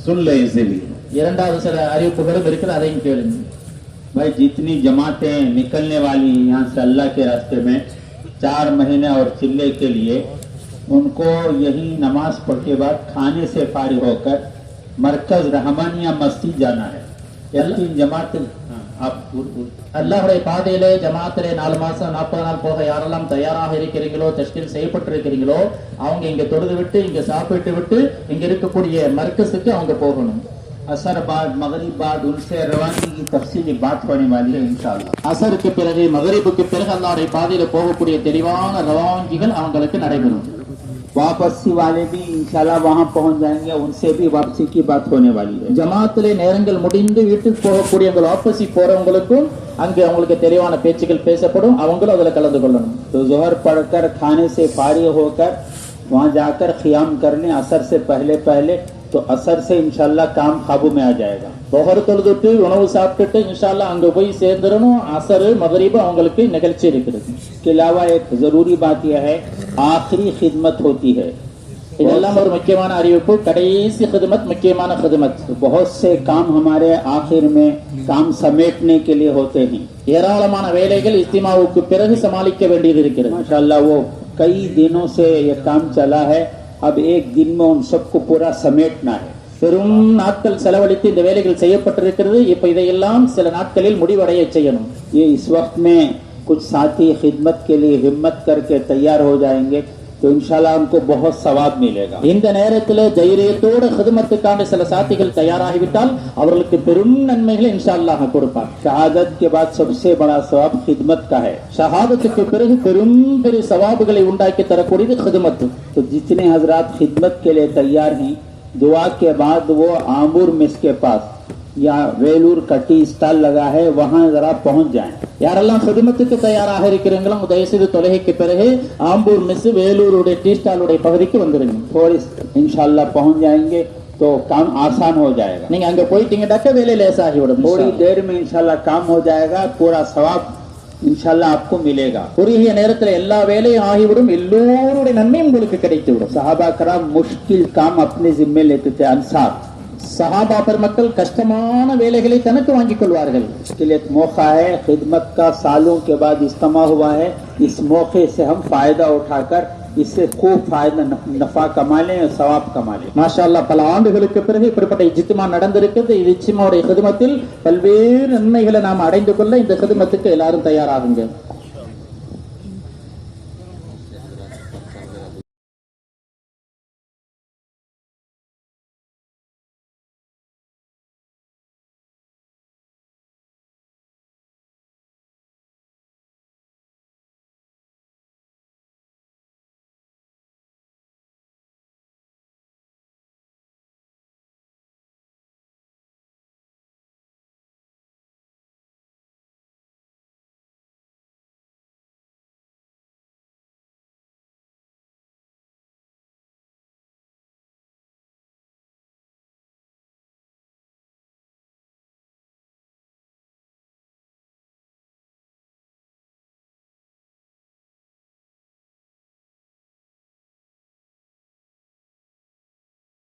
सुन ले इसे भी. இரண்டாவது சில அறிவிப்புகளும் இருக்குது, அதையும் கேளுங்க. भाई जितनी जमातें निकलने वाली यहाँ से अल्लाह के रास्ते में 4 महीने और चिल्ले के लिए, उनको यही नमाज पढ़ के बाद खाने से फारिग होकर मरकज रहमानिया मस्जिद जाना है. ये 3 जमातें आप அல்லாஹ்வுடைய பாதையிலே ஜமாத்திலே 4 மாசம் 40 நாள் போக யாரெல்லாம் தயாராக இருக்கிறீங்களோ, தஷ்கீல் செய்யப்பட்டு இருக்கிறீங்களோ, அவங்க இங்க தொழுது விட்டு இங்க சாப்பிட்டு விட்டு இங்க இருக்கக்கூடிய மர்கஸுக்கு அவங்க போகணும். असर बाद मगरिब बाद उनसे रवानगी की तफसीली बात होने वाली है इंशाअल्लाह. அசருக்கு பிறகு மகரிபுக்கு பிறகு அல்லாஹ்வுடைய பாதையில போகக்கூடிய தெளிவான ரவாங்கிகள் அவங்களுக்கு நடைபெறும். वापसी वाले भी इंशाल्लाह वहाँ पहुँच जाएंगे, उनसे भी वापसी की बात होने वाली है. ஜமாத்திலே நேரங்கள் முடிந்து வீட்டுக்கு போகக்கூடிய வாபசி போறவங்களுக்கும் அங்கே அவங்களுக்கு தெளிவான பேச்சுகள் பேசப்படும், அவங்களும் அதுல கலந்து கொள்ளணும். तो जोहर पढ़कर खाने से फारिग होकर वहाँ जाकर क़ियाम कर लें असर से पहले तो असर से इंशाल्लाह काम काबू में आ जाएगा. தொஹர் தொழுதுட்டு உணவு சாப்பிட்டுட்டு இன்ஷா அல்லாஹ் அங்க போய் சேர்ந்துடணும். அசர் மகரிபு அவங்களுக்கு நிகழ்ச்சி இருக்குது. इसके अलावा एक जरूरी बात यह है, आखिरी खिदमत होती है. இதெல்லாம் ஒரு முக்கியமான அறிவிப்பு. கடைசி खिदमत முக்கியமான खिदमत. बहुत से काम हमारे आखिर में काम समेटने के लिए होते हैं. ஏராளமான வேலைகள் இஸ்திமாவுக்கு பிறகு சமாளிக்க வேண்டியது இருக்கிறது. माशाअल्लाह वो कई दिनों से ये काम चला है. अब एक दिन में उन सबको पूरा समेटना है. பெரும் நாட்கள் செலவழித்து இந்த வேலைகள் செய்யப்பட்டிருக்கிறது. இப்ப இதையெல்லாம் சில நாட்களில் முடிவடைய செய்யணும். ये इस वक्त में कुछ साथी खिदमत के लिए हिम्मत करके तैयार हो जाएंगे तो इंशाल्लाह उनको बहुत सवाब मिलेगा. இந்த நேரத்தில் தைரியத்தோடு खिदमத்துக்கான சில சாத்திகள் தயாராகிவிட்டால் அவர்களுக்கு பெரும் நன்மைகளை இன்ஷா அல்லாஹ் கொடுப்பார். शहादत के बाद सबसे बड़ा सवाब खिदमत का है. ஷஹாதத்துக்கு பிறகு பெரும் பெரிய சவாபுகளை உண்டாக்கி தரக்கூடியது खिदमत. तो जितने हजरात खिदमत के लिए तैयार हैं, दुआ के बाद वो आमूर मिस के पास या वेलूर का टी स्टॉल लगा है वहाँ जरा पहुँच जाएं. யாரெல்லாம் खिदमத்துக்கு தயாராக இருக்கிறீங்களோ தயவுசெய்து தொழுகைக்கு பிறகு ஆம்பூர் மிஸ் வேலூருடைய டி ஸ்டாலுடைய பகுதிக்கு வந்துருங்க. थोड़ी इंशाल्लाह पहुँच जाएंगे तो काम आसान हो जाएगा. நீங்க அங்க போயிட்டீங்கன்னாக்க வேலை லேசாகிவிடும். थोड़ी देर में इंशाल्लाह काम हो जाएगा, पूरा सवाब इंशाल्लाह आपको मिलेगा. குறுகிய நேரத்தில் எல்லா வேலையும் ஆகிவிடும், எல்லோருடைய நன்மையும் உங்களுக்கு கிடைத்துவிடும். सहाबा कराम मुश्किल काम अपने जिम्मे लेते थे. अंसार சஹாபா பெருமக்கள் கஷ்டமான வேலைகளை தனக்கு வாங்கிக் கொள்வார்கள். इसके लिए एक मौका है, खिदमत का सालों के बाद इज्तिमा हुआ है. इस मौके से हम फायदा उठाकर इससे खूब फायदा नफा कमा लें और सवाब कमा लें. மாஷா அல்லாஹ், பல ஆண்டுகளுக்கு பிறகு இப்படிப்பட்ட இஜ்திமா நடந்திருக்கிறது. இது இஜ்திமாவுடைய खिदमத்தில் பல்வேறு நன்மைகளை நாம் அடைந்து கொள்ள இந்த खिदमத்துக்கு எல்லாரும் தயாராகுங்க.